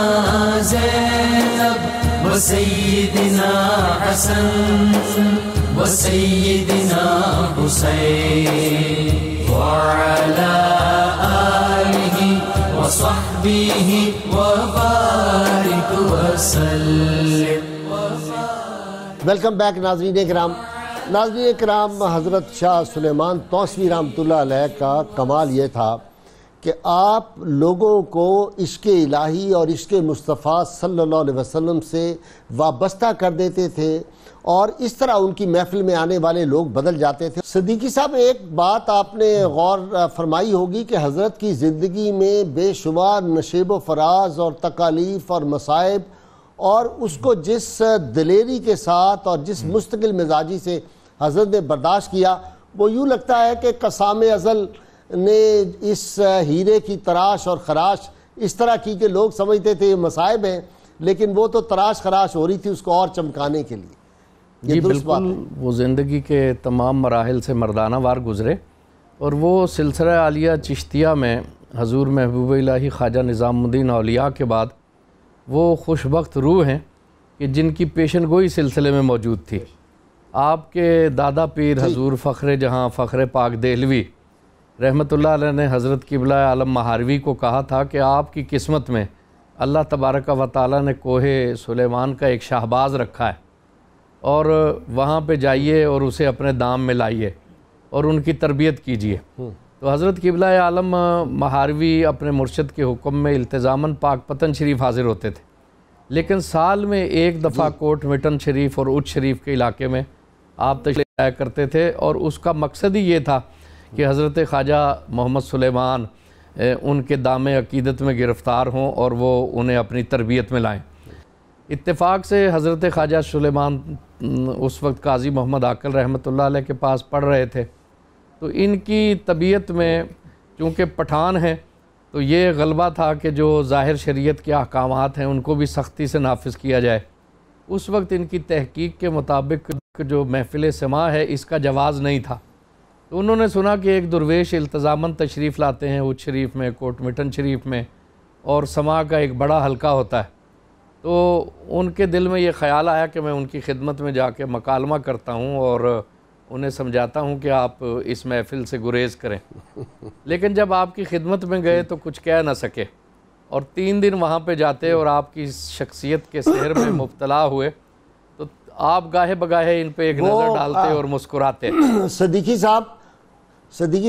زينب وسيدنا حسن وسيدنا حسين وعلى آله وصحبه وبارك وسلم۔ ویلکم بیک ناظرین کرام۔ ناظرین کرام، حضرت شاہ سلیمان توسوی رحمۃ اللہ علیہ کا کمال یہ تھا کہ آپ لوگوں کو عشق الہی اور عشق مصطفیٰ صلی اللہ علیہ وسلم سے وابستہ کر دیتے تھے، اور اس طرح ان کی محفل میں آنے والے لوگ بدل جاتے تھے۔ صدیقی صاحب، ایک بات آپ نے غور فرمائی ہوگی کہ حضرت کی زندگی میں بے شمار نشیب و فراز اور تکالیف اور مصائب، اور اس کو جس دلیری کے ساتھ اور جس مستقل مزاجی سے حضرت نے برداشت کیا، وہ یوں لگتا ہے کہ قسام ازل نے اس ہیرے کی تراش اور خراش اس طرح کی کہ لوگ سمجھتے تھے یہ مصائب ہیں، لیکن وہ تو تراش خراش ہو رہی تھی اس کو اور چمکانے کے لیے۔ جی بالکل، وہ زندگی کے تمام مراحل سے مردانہ وار گزرے، اور وہ سلسلہ عالیہ چشتیہ میں حضور محبوب الہی خواجہ نظام الدین اولیاء کے بعد وہ خوش بخت روح ہیں کہ جن کی پیشن گوئی سلسلے میں موجود تھی۔ آپ کے دادا پیر حضور فخر جہاں فخر پاک دہلوی رحمۃ اللہ علیہ نے حضرت قبلہ عالم مہاروی کو کہا تھا کہ آپ کی قسمت میں اللہ تبارک و تعالیٰ نے کوہ سلیمان کا ایک شہباز رکھا ہے، اور وہاں پہ جائیے اور اسے اپنے دام میں لائیے اور ان کی تربیت کیجیے۔ تو حضرت قبلہ عالم مہاروی اپنے مرشد کے حکم میں التزاماً پاک پتن شریف حاضر ہوتے تھے، لیکن سال میں ایک دفعہ کوٹ مٹن شریف اور اچ شریف کے علاقے میں آپ تشریف لایا کرتے تھے، اور اس کا مقصد ہی یہ تھا کہ حضرت خواجہ محمد سلیمان ان کے دام عقیدت میں گرفتار ہوں اور وہ انہیں اپنی تربیت میں لائیں۔ اتفاق سے حضرت خواجہ سلیمان اس وقت قاضی محمد عاقل رحمۃ اللہ علیہ کے پاس پڑھ رہے تھے، تو ان کی طبیعت میں چونکہ پٹھان ہیں تو یہ غلبہ تھا کہ جو ظاہر شریعت کے احکامات ہیں ان کو بھی سختی سے نافذ کیا جائے۔ اس وقت ان کی تحقیق کے مطابق جو محفل سماع ہے اس کا جواز نہیں تھا، تو انہوں نے سنا کہ ایک درویش التزاماً تشریف لاتے ہیں اچ شریف میں، کوٹ مٹن شریف میں، اور سماع کا ایک بڑا حلقہ ہوتا ہے، تو ان کے دل میں یہ خیال آیا کہ میں ان کی خدمت میں جا کے مکالمہ کرتا ہوں اور انہیں سمجھاتا ہوں کہ آپ اس محفل سے گریز کریں۔ لیکن جب آپ کی خدمت میں گئے تو کچھ کہہ نہ سکے، اور 3 دن وہاں پہ جاتے اور آپ کی شخصیت کے سحر میں مبتلا ہوئے، تو آپ گاہے بگاہے ان پہ ایک نظر ڈالتے اور مسکراتے۔ صدیقی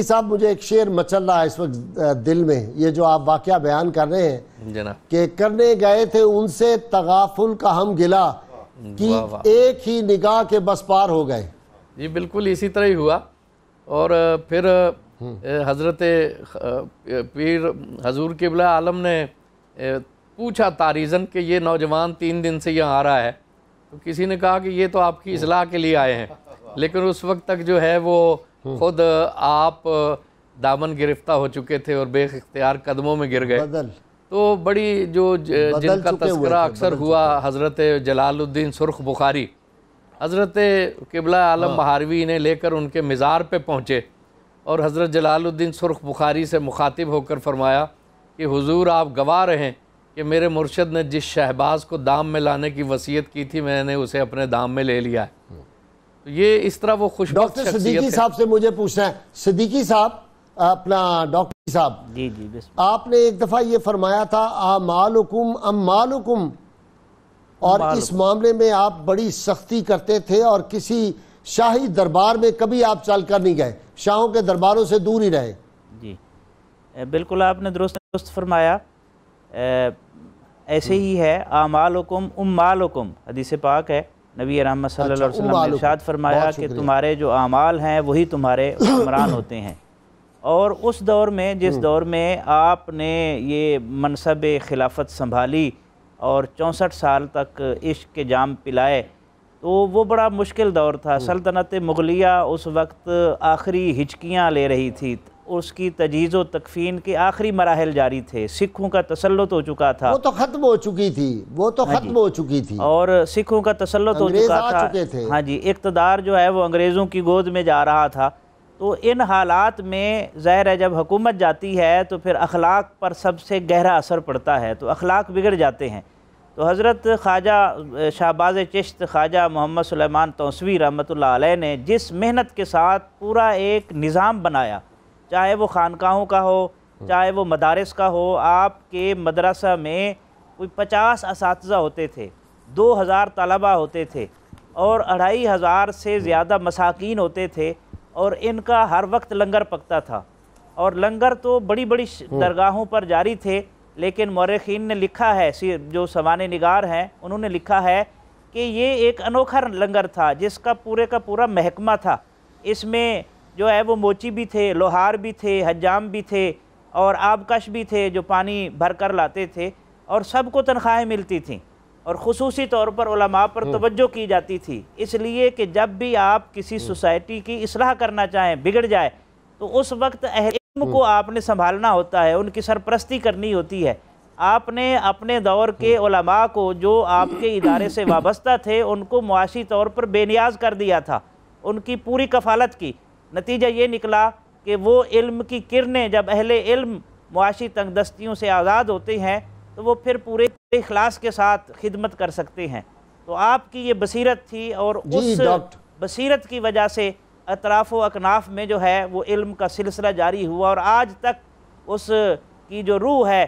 صاحب مجھے ایک شعر مچل رہا ہے اس وقت دل میں، یہ جو آپ واقعہ بیان کر رہے ہیں جناب کہ کرنے گئے تھے ان سے تغافل کا ہم گلا کہ ایک ہی نگاہ کے بس پار ہو گئے۔ جی بالکل اسی طرح ہی ہوا، اور پھر حضرت پیر حضور قبلہ عالم نے پوچھا تاریزن کہ یہ نوجوان 3 دن سے یہاں آ رہا ہے، تو کسی نے کہا کہ یہ تو آپ کی اصلاح کے لیے آئے ہیں، لیکن اس وقت تک جو ہے وہ خود آپ دامن گرفتہ ہو چکے تھے اور بے اختیار قدموں میں گر گئے۔ تو بڑی جو جن کا تذکرہ اکثر ہوا حضرت جلال الدین سرخ بخاری، حضرت قبلہ عالم مہاروی انہیں لے کر ان کے مزار پہ پہنچے اور حضرت جلال الدین سرخ بخاری سے مخاطب ہو کر فرمایا کہ حضور آپ گواہ رہیں کہ میرے مرشد نے جس شہباز کو دام میں لانے کی وصیت کی تھی میں نے اسے اپنے دام میں لے لیا ہے۔ تو یہ اس طرح وہ خوشبخت ڈاکٹر شخصیت صدیقی صاحب سے مجھے پوچھنا ہے، صدیقی صاحب اپنا ڈاکٹر صاحب، جی بسم آپ نے ایک دفعہ یہ فرمایا تھا اعمالکم اموالکم، اور اس معاملے میں آپ بڑی سختی کرتے تھے اور کسی شاہی دربار میں کبھی آپ چل کر نہیں گئے، شاہوں کے درباروں سے دور ہی رہے۔ جی بالکل آپ نے درست فرمایا، ایسے ہی ہے اعمالکم اموالکم، حدیث پاک ہے، نبی رحمت صلی اللہ علیہ وسلم نے ارشاد فرمایا کہ تمہارے جو اعمال ہیں وہی تمہارے حکمران ہوتے ہیں۔ اور اس دور میں جس دور میں آپ نے یہ منصب خلافت سنبھالی اور 64 سال تک عشق کے جام پلائے، تو وہ بڑا مشکل دور تھا۔ سلطنت مغلیہ اس وقت آخری ہچکیاں لے رہی تھی، اس کی تجہیز و تکفین کے آخری مراحل جاری تھے، سکھوں کا تسلط ہو چکا تھا، وہ تو ختم ہو چکی تھی، اور سکھوں کا تسلط ہو چکا تھا، ہاں جی، اقتدار جو ہے وہ انگریزوں کی گود میں جا رہا تھا۔ تو ان حالات میں ظاہر ہے جب حکومت جاتی ہے تو پھر اخلاق پر سب سے گہرا اثر پڑتا ہے، تو اخلاق بگڑ جاتے ہیں۔ تو حضرت خواجہ شہباز چشت خواجہ محمد سلیمان توسوی رحمۃ اللہ علیہ نے جس محنت کے ساتھ پورا ایک نظام بنایا، چاہے وہ خانقاہوں کا ہو، چاہے وہ مدارس کا ہو، آپ کے مدرسہ میں کوئی 50 اساتذہ ہوتے تھے، 2000 طلبہ ہوتے تھے، اور 2500 سے زیادہ مساکین ہوتے تھے، اور ان کا ہر وقت لنگر پکتا تھا، اور لنگر تو بڑی بڑی درگاہوں پر جاری تھے، لیکن مورخین نے لکھا ہے، جو سوانح نگار ہیں انہوں نے لکھا ہے کہ یہ ایک انوکھا لنگر تھا جس کا پورا محکمہ تھا۔ اس میں جو ہے وہ موچی بھی تھے، لوہار بھی تھے، حجام بھی تھے، اور آبکش بھی تھے جو پانی بھر کر لاتے تھے، اور سب کو تنخواہیں ملتی تھیں، اور خصوصی طور پر علماء پر توجہ کی جاتی تھی، اس لیے کہ جب بھی آپ کسی سوسائٹی کی اصلاح کرنا چاہیں، بگڑ جائے، تو اس وقت اہل علم کو آپ نے سنبھالنا ہوتا ہے، ان کی سرپرستی کرنی ہوتی ہے۔ آپ نے اپنے دور کے علماء کو جو آپ کے ادارے سے وابستہ تھے ان کو معاشی طور پر بے نیاز کر دیا تھا، ان کی پوری کفالت کی۔ نتیجہ یہ نکلا کہ وہ علم کی کرنیں جب اہل علم معاشی تنگ دستیوں سے آزاد ہوتے ہیں تو وہ پھر پورے اخلاص کے ساتھ خدمت کر سکتے ہیں۔ تو آپ کی یہ بصیرت تھی، اور اس بصیرت کی وجہ سے اطراف و اکناف میں جو ہے وہ علم کا سلسلہ جاری ہوا، اور آج تک اس کی جو روح ہے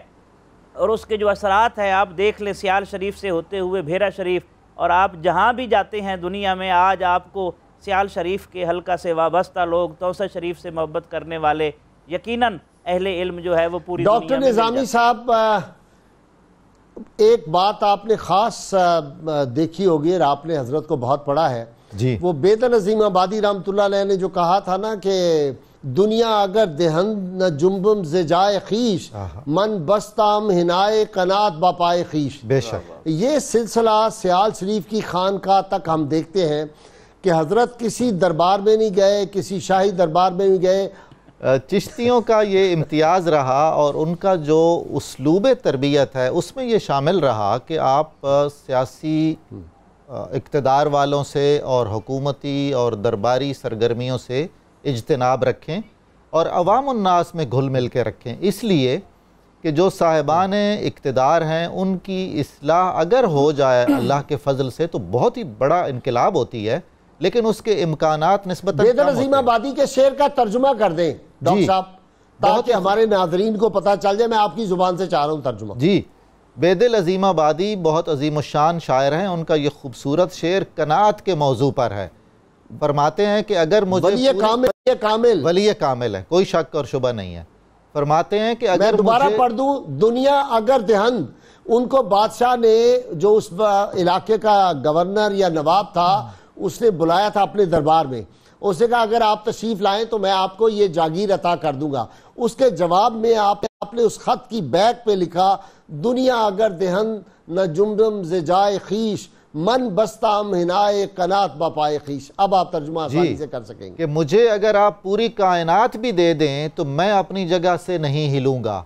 اور اس کے جو اثرات ہیں آپ دیکھ لیں، سیال شریف سے ہوتے ہوئے بھیرا شریف، اور آپ جہاں بھی جاتے ہیں دنیا میں، آج آپ کو سیال شریف کے حلقہ سے وابستہ لوگ، توسہ شریف سے محبت کرنے والے، یقیناً اہل علم جو ہے وہ پوری دنیا میں ڈاکٹر نظامی صاحب، ایک بات آپ نے خاص دیکھی ہوگی اور آپ نے حضرت کو بہت پڑھا ہے، جی وہ بیدر عظیم آبادی رحمۃ اللہ علیہ نے جو کہا تھا نا کہ دنیا اگر دہند نہ جنبم زجائے خیش، من بستام ہنائے قنات باپائے خیش. بے شک. یہ سلسلہ سیال شریف کی خانقاہ تک ہم دیکھتے ہیں کہ حضرت کسی دربار میں نہیں گئے، کسی شاہی دربار میں نہیں گئے. چشتیوں کا یہ امتیاز رہا اور ان کا جو اسلوب تربیت ہے اس میں یہ شامل رہا کہ آپ سیاسی اقتدار والوں سے اور حکومتی اور درباری سرگرمیوں سے اجتناب رکھیں اور عوام الناس میں گھل مل کے رکھیں، اس لیے کہ جو صاحبان اقتدار ہیں ان کی اصلاح اگر ہو جائے اللہ کے فضل سے تو بہت ہی بڑا انقلاب ہوتی ہے، لیکن اس کے امکانات نسبتاً بیدر عظیم آبادی کے شعر کا ترجمہ کر دیں ڈاکٹر صاحب، تاکہ ہمارے ناظرین کو پتہ چل جائے. میں آپ کی زبان سے چاہ رہا ہوں ترجمہ. جی، بیدل عظیم آبادی بہت عظیم الشان شاعر ہیں. ان کا یہ خوبصورت شعر قناعت کے موضوع پر ہے. فرماتے ہیں کہ اگر مجھے ولی کامل ہے، کوئی شک اور شبہ نہیں ہے. فرماتے ہیں کہ اگر میں دوبارہ پڑھ دوں، دنیا اگر دہند، ان کو بادشاہ نے جو اس علاقے کا گورنر یا نواب تھا اس نے بلایا تھا اپنے دربار میں. اس نے کہا اگر آپ تشریف لائیں تو میں آپ کو یہ جاگیر عطا کر دوں گا. اس کے جواب میں آپ نے اس خط کی بیک پہ لکھا دنیا اگر دہند نہ جنبم زجائے خیش، من بستام ہنائے قنات باپائے خیش. اب آپ ترجمہ آسانی سے کر سکیں گے کہ مجھے اگر آپ پوری کائنات بھی دے دیں تو میں اپنی جگہ سے نہیں ہلوں گا،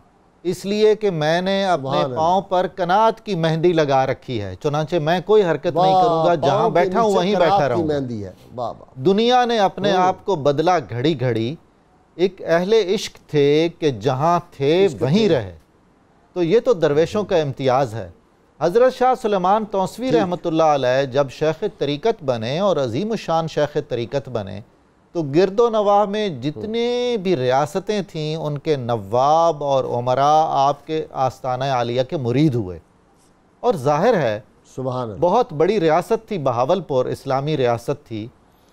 اس لیے کہ میں نے اپنے پاؤں پر قناعت کی مہندی لگا رکھی ہے، چنانچہ میں کوئی حرکت نہیں کروں گا، جہاں بیٹھا ہوں وہیں بیٹھا رہوں گا. دنیا نے اپنے آپ کو بدلا گھڑی گھڑی، ایک اہل عشق تھے کہ جہاں تھے وہیں رہے. تو یہ تو درویشوں کا امتیاز ہے. حضرت شاہ سلیمان توسوی رحمۃ اللہ علیہ جب شیخ طریقت بنے اور عظیم الشان شیخ طریقت بنے تو گرد و نواح میں جتنے بھی ریاستیں تھیں ان کے نواب اور عمراء آپ کے آستانہ عالیہ کے مرید ہوئے. اور ظاہر ہے سبحان اللہ، بہت بڑی ریاست تھی بہاولپور، اسلامی ریاست تھی.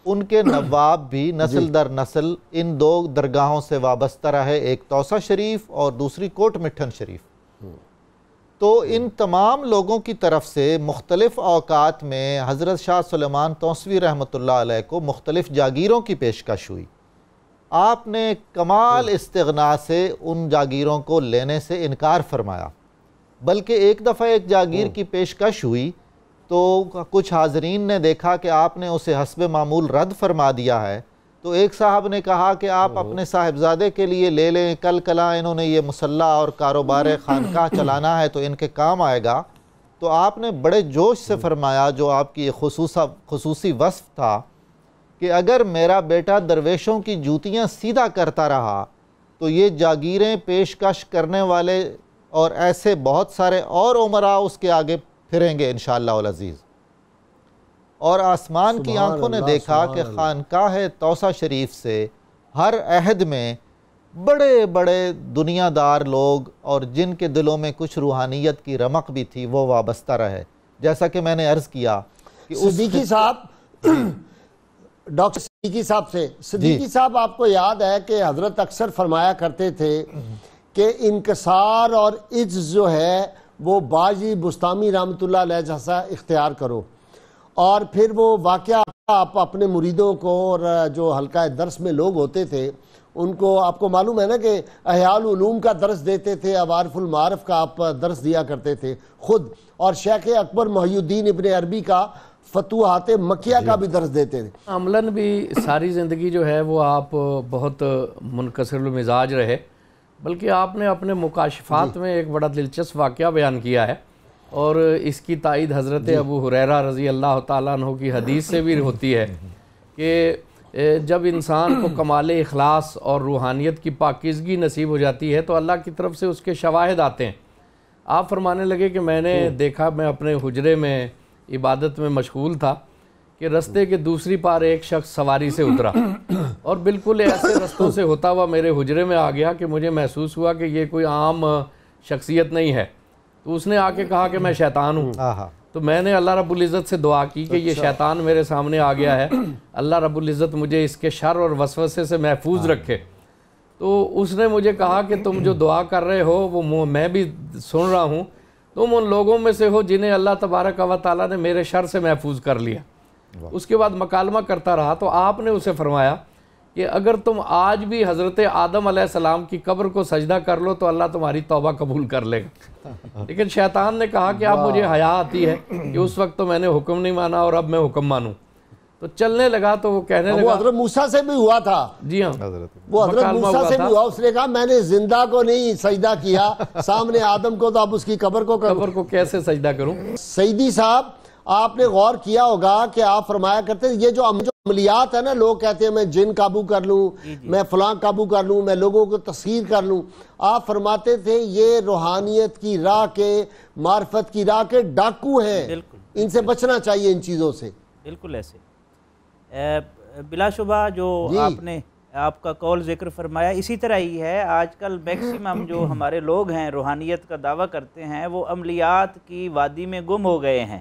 ان کے نواب بھی نسل در نسل ان دو درگاہوں سے وابستہ رہے، ایک توسہ شریف اور دوسری کوٹ مٹھن شریف. تو ان تمام لوگوں کی طرف سے مختلف اوقات میں حضرت شاہ سلیمان توسوی رحمۃ اللہ علیہ کو مختلف جاگیروں کی پیشکش ہوئی. آپ نے کمال استغنا سے ان جاگیروں کو لینے سے انکار فرمایا، بلکہ ایک دفعہ ایک جاگیر کی پیشکش ہوئی تو کچھ حاضرین نے دیکھا کہ آپ نے اسے حسب معمول رد فرما دیا ہے. تو ایک صاحب نے کہا کہ آپ اپنے صاحبزادے کے لیے لے لیں، کل کلا انہوں نے یہ مسلح اور کاروبار خانقاہ چلانا ہے تو ان کے کام آئے گا. تو آپ نے بڑے جوش سے فرمایا، جو آپ کی خصوصی وصف تھا، کہ اگر میرا بیٹا درویشوں کی جوتیاں سیدھا کرتا رہا تو یہ جاگیریں پیشکش کرنے والے اور ایسے بہت سارے اور عمراء اس کے آگے پھریں گے انشاءاللہ العزیز. اور آسمان کی آنکھوں نے دیکھا کہ خانقاہ توسہ شریف سے ہر عہد میں بڑے بڑے دنیا دار لوگ اور جن کے دلوں میں کچھ روحانیت کی رمق بھی تھی وہ وابستہ رہے. جیسا کہ میں نے عرض کیا کہ صدیقی صاحب، ڈاکٹر صدیقی صاحب آپ کو یاد ہے کہ حضرت اکثر فرمایا کرتے تھے کہ انکسار اور عجز جو ہے وہ باجی بستامی رحمۃ اللہ علیہ جیسا اختیار کرو. اور پھر وہ واقعہ آپ اپنے مریدوں کو اور جو حلقہ درس میں لوگ ہوتے تھے ان کو، آپ کو معلوم ہے نا کہ احیاء العلوم کا درس دیتے تھے، عوارف المعارف کا آپ درس دیا کرتے تھے خود، اور شیخ اکبر محی الدین ابن عربی کا فتوحات مکیہ کا بھی درس دیتے تھے. عملاً بھی ساری زندگی جو ہے وہ آپ بہت منکسر المزاج رہے، بلکہ آپ نے اپنے مکاشفات میں ایک بڑا دلچسپ واقعہ بیان کیا ہے، اور اس کی تائید حضرت ابو ہریرہ رضی اللہ تعالیٰ عنہ کی حدیث سے بھی ہوتی ہے کہ جب انسان کو کمال اخلاص اور روحانیت کی پاکیزگی نصیب ہو جاتی ہے تو اللہ کی طرف سے اس کے شواہد آتے ہیں. آپ فرمانے لگے کہ میں نے دیکھا، میں اپنے حجرے میں عبادت میں مشغول تھا کہ رستے کے دوسری پار ایک شخص سواری سے اترا اور بالکل ایسے رستوں سے ہوتا ہوا میرے حجرے میں آ گیا کہ مجھے محسوس ہوا کہ یہ کوئی عام شخصیت نہیں ہے. تو اس نے آ کے کہا کہ میں شیطان ہوں. تو میں نے اللہ رب العزت سے دعا کی کہ یہ شیطان میرے سامنے آ گیا ہے، اللہ رب العزت مجھے اس کے شر اور وسوسے سے محفوظ رکھے۔ تو اس نے مجھے کہا کہ تم جو دعا کر رہے ہو وہ میں بھی سن رہا ہوں، تم ان لوگوں میں سے ہو جنہیں اللہ تبارک و تعالیٰ نے میرے شر سے محفوظ کر لیا۔ اس کے بعد مکالمہ کرتا رہا تو آپ نے اسے فرمایا کہ اگر تم آج بھی حضرت آدم علیہ السلام کی قبر کو سجدہ کر لو تو اللہ تمہاری توبہ قبول کر لے گا۔ لیکن شیطان نے کہا کہ اب مجھے حیا آتی ہے کہ اس وقت تو میں نے حکم نہیں مانا اور اب میں حکم مانوں۔ تو چلنے لگا تو وہ کہنے لگا، وہ حضرت موسیٰ سے بھی ہوا تھا، جی ہاں وہ حضرت موسیٰ سے بھی ہوا، اس نے کہا میں نے زندہ کو نہیں سجدہ کیا، سامنے آدم کو، تو اب اس کی قبر کو کیسے سجدہ کروں؟ سیدی صاحب آپ نے غور کیا ہوگا کہ آپ فرمایا کرتے ہیں یہ جو عملیات ہے نا، لوگ کہتے ہیں میں جن قابو کر لوں، میں فلاں قابو کر لوں، میں لوگوں کو تسخیر کر لوں، آپ فرماتے تھے یہ روحانیت کی راہ کے، معرفت کی راہ کے ڈاکو ہیں، ان سے بچنا چاہیے ان چیزوں سے۔ بالکل ایسے بلا شبہ جو آپ نے آپ کا قول ذکر فرمایا اسی طرح ہی ہے۔ آج کل میکسیمم جو ہمارے لوگ ہیں روحانیت کا دعویٰ کرتے ہیں وہ عملیات کی وادی میں گم ہو گئے ہیں،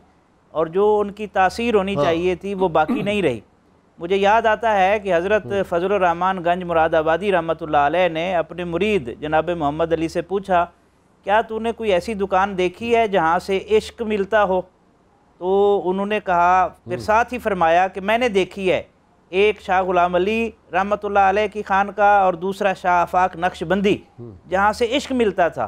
اور جو ان کی تاثیر ہونی چاہیے تھی وہ باقی نہیں رہی۔ مجھے یاد آتا ہے کہ حضرت فضل الرحمن گنج مراد آبادی رحمۃ اللہ علیہ نے اپنے مرید جناب محمد علی سے پوچھا کیا تو نے کوئی ایسی دکان دیکھی ہے جہاں سے عشق ملتا ہو؟ تو انہوں نے کہا، پھر ساتھ ہی فرمایا کہ میں نے دیکھی ہے، ایک شاہ غلام علی رحمۃ اللہ علیہ کی خانقاہ اور دوسرا شاہ آفاق نقش بندی، جہاں سے عشق ملتا تھا۔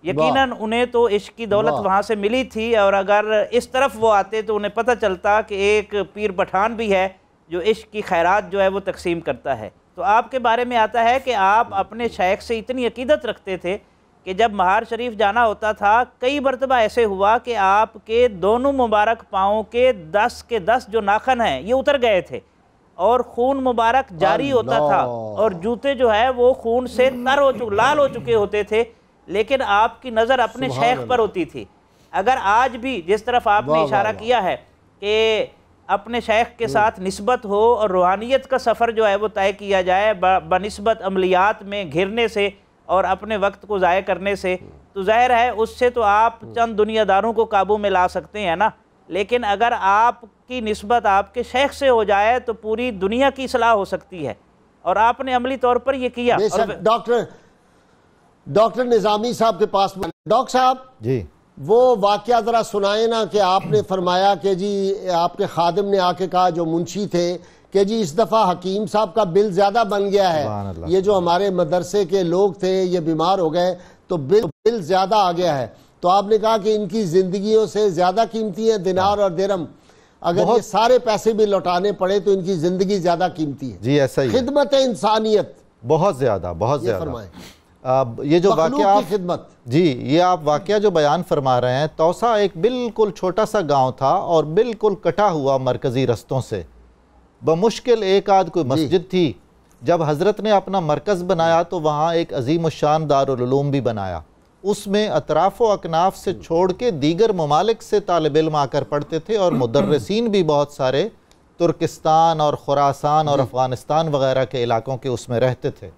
یقیناً انہیں تو عشق کی دولت وہاں سے ملی تھی، اور اگر اس طرف وہ آتے تو انہیں پتہ چلتا کہ ایک پیر پٹھان بھی ہے جو عشق کی خیرات جو ہے وہ تقسیم کرتا ہے۔ تو آپ کے بارے میں آتا ہے کہ آپ اپنے شیخ سے اتنی عقیدت رکھتے تھے کہ جب مہار شریف جانا ہوتا تھا کئی مرتبہ ایسے ہوا کہ آپ کے دونوں مبارک پاؤں کے 10 کے 10 جو ناخن ہیں یہ اتر گئے تھے، اور خون مبارک جاری ہوتا تھا، اور جوتے جو ہے وہ خون سے لال ہو چکے ہوتے تھے، لیکن آپ کی نظر اپنے شیخ پر ہوتی تھی۔ اگر آج بھی جس طرف آپ نے اشارہ کیا ہے کہ اپنے شیخ کے ساتھ نسبت ہو اور روحانیت کا سفر جو ہے وہ طے کیا جائے بنسبت عملیات میں گھرنے سے اور اپنے وقت کو ضائع کرنے سے، تو ظاہر ہے اس سے تو آپ چند دنیا داروں کو قابو میں لا سکتے ہیں نا، لیکن اگر آپ کی نسبت آپ کے شیخ سے ہو جائے تو پوری دنیا کی اصلاح ہو سکتی ہے، اور آپ نے عملی طور پر یہ کیا۔ ڈاکٹر نظامی صاحب کے پاس، ڈاکٹر صاحب جی وہ واقعہ ذرا سنائیں نا کہ آپ نے فرمایا کہ جی آپ کے خادم نے آ کے کہا جو منشی تھے کہ جی اس دفعہ حکیم صاحب کا بل زیادہ بن گیا ہے، یہ جو ہمارے مدرسے کے لوگ تھے یہ بیمار ہو گئے تو بل زیادہ آ گیا ہے، تو آپ نے کہا کہ ان کی زندگیوں سے زیادہ قیمتی ہے دینار اور درہم، اگر یہ سارے پیسے بھی لوٹانے پڑے تو ان کی زندگی زیادہ قیمتی ہے۔ جی ایسا ہی خدمت انسانیت بہت زیادہ فرمائیں، یہ جو واقعہ خدمت، جی یہ آپ واقعہ جو بیان فرما رہے ہیں، توسا ایک بالکل چھوٹا سا گاؤں تھا اور بالکل کٹا ہوا مرکزی رستوں سے، بمشکل ایک آدھ کوئی مسجد تھی۔ جب حضرت نے اپنا مرکز بنایا تو وہاں ایک عظیم الشان دارالعلوم بھی بنایا، اس میں اطراف و اکناف سے چھوڑ کے دیگر ممالک سے طالب علم آ کر پڑھتے تھے، اور مدرسین بھی بہت سارے ترکستان اور خراسان اور افغانستان وغیرہ کے علاقوں کے اس میں رہتے تھے۔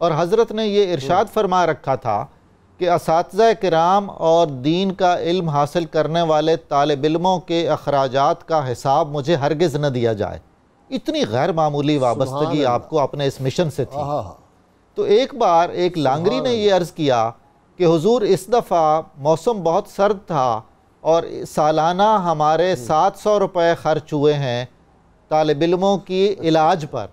اور حضرت نے یہ ارشاد فرما رکھا تھا کہ اساتذہ کرام اور دین کا علم حاصل کرنے والے طالب علموں کے اخراجات کا حساب مجھے ہرگز نہ دیا جائے۔ اتنی غیر معمولی وابستگی آپ کو اپنے اس مشن سے تھی۔ تو ایک بار ایک لانگری نے یہ عرض کیا کہ حضور اس دفعہ موسم بہت سرد تھا اور سالانہ ہمارے 700 روپے خرچ ہوئے ہیں طالب علموں کی علاج پر۔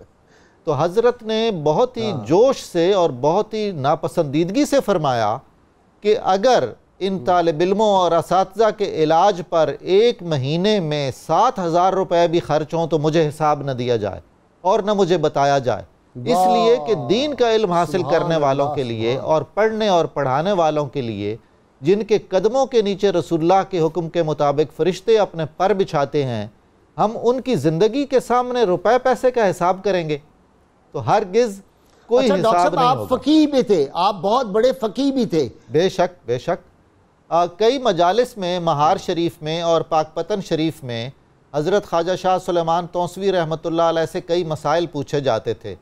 تو حضرت نے بہت ہی جوش سے اور بہت ہی ناپسندیدگی سے فرمایا کہ اگر ان طالب علموں اور اساتذہ کے علاج پر ایک مہینے میں 7,000 روپے بھی خرچ ہوں تو مجھے حساب نہ دیا جائے اور نہ مجھے بتایا جائے، اس لیے کہ دین کا علم حاصل کرنے والوں کے لیے اور پڑھنے اور پڑھانے والوں کے لیے جن کے قدموں کے نیچے رسول اللہ کے حکم کے مطابق فرشتے اپنے پر بچھاتے ہیں، ہم ان کی زندگی کے سامنے روپے پیسے کا حساب کریں گے تو ہرگز کوئی حساب نہیں ہوگا۔ آپ فقیہ بھی تھے، آپ بہت بڑے فقیہ بھی تھے۔ بے شک بے شک، کئی مجالس میں مہار شریف میں اور پاک پتن شریف میں حضرت خواجہ شاہ سلیمان تونسوی رحمۃ اللہ علیہ سے کئی مسائل پوچھے جاتے تھے۔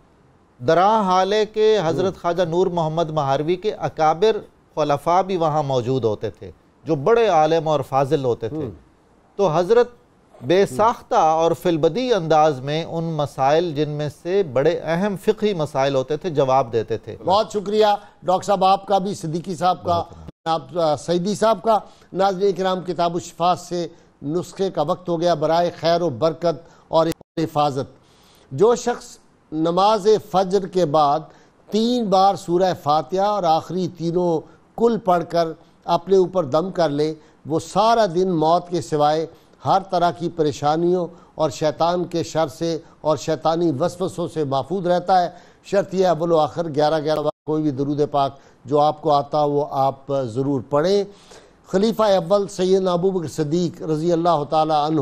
دراں حالے کے حضرت خواجہ نور محمد مہاروی کے اکابر خلفاء بھی وہاں موجود ہوتے تھے جو بڑے عالم اور فاضل ہوتے تھے۔ تو حضرت بے ساختہ اور فی البدی انداز میں ان مسائل جن میں سے بڑے اہم فقہی مسائل ہوتے تھے جواب دیتے تھے. بہت شکریہ ڈاکٹر صاحب آپ کا بھی، صدیقی صاحب کا، آپ سعیدی صاحب کا. ناظرین کرام، کتاب الشفاء سے نسخے کا وقت ہو گیا برائے خیر و برکت اور حفاظت. جو شخص نماز فجر کے بعد 3 بار سورہ فاتحہ اور آخری تینوں کل پڑھ کر اپنے اوپر دم کر لے، وہ سارا دن موت کے سوائے ہر طرح کی پریشانیوں اور شیطان کے شر سے اور شیطانی وسوسوں سے محفوظ رہتا ہے. شرط یہ اول و آخر 11 کوئی بھی درود پاک جو آپ کو آتا وہ آپ ضرور پڑھیں. خلیفہ اول سیدنا ابوبکر صدیق رضی اللہ تعالی عنہ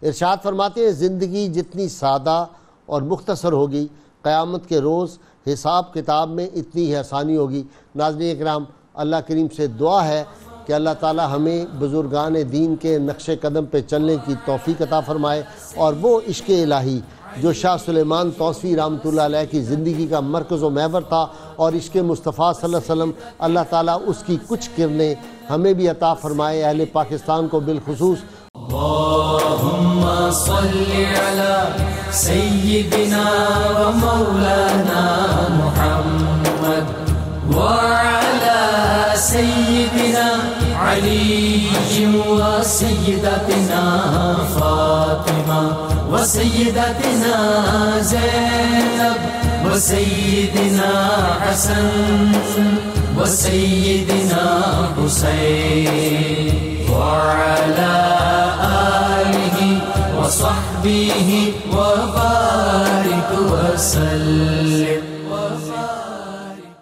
ارشاد فرماتے ہیں، زندگی جتنی سادہ اور مختصر ہوگی، قیامت کے روز حساب کتاب میں اتنی ہی آسانی ہوگی. ناظرین اکرام، اللہ کریم سے دعا ہے کہ اللہ تعالی ہمیں بزرگان دین کے نقش قدم پہ چلنے کی توفیق عطا فرمائے، اور وہ عشق الہی جو شاہ سلیمان توسوی رحمۃ اللہ علیہ کی زندگی کا مرکز و محور تھا، اور عشق مصطفیٰ صلی اللہ علیہ وسلم، اللہ تعالیٰ اس کی کچھ کرنیں ہمیں بھی عطا فرمائے، اہل پاکستان کو بالخصوص. اللهم صل على سيدنا ومولانا محمد وعلى سيدنا علي وسيدتنا فاطمة وسيدتنا زينب وسيدنا حسن وسيدنا حسين وعلى آله وصحبه وبارك وسلم.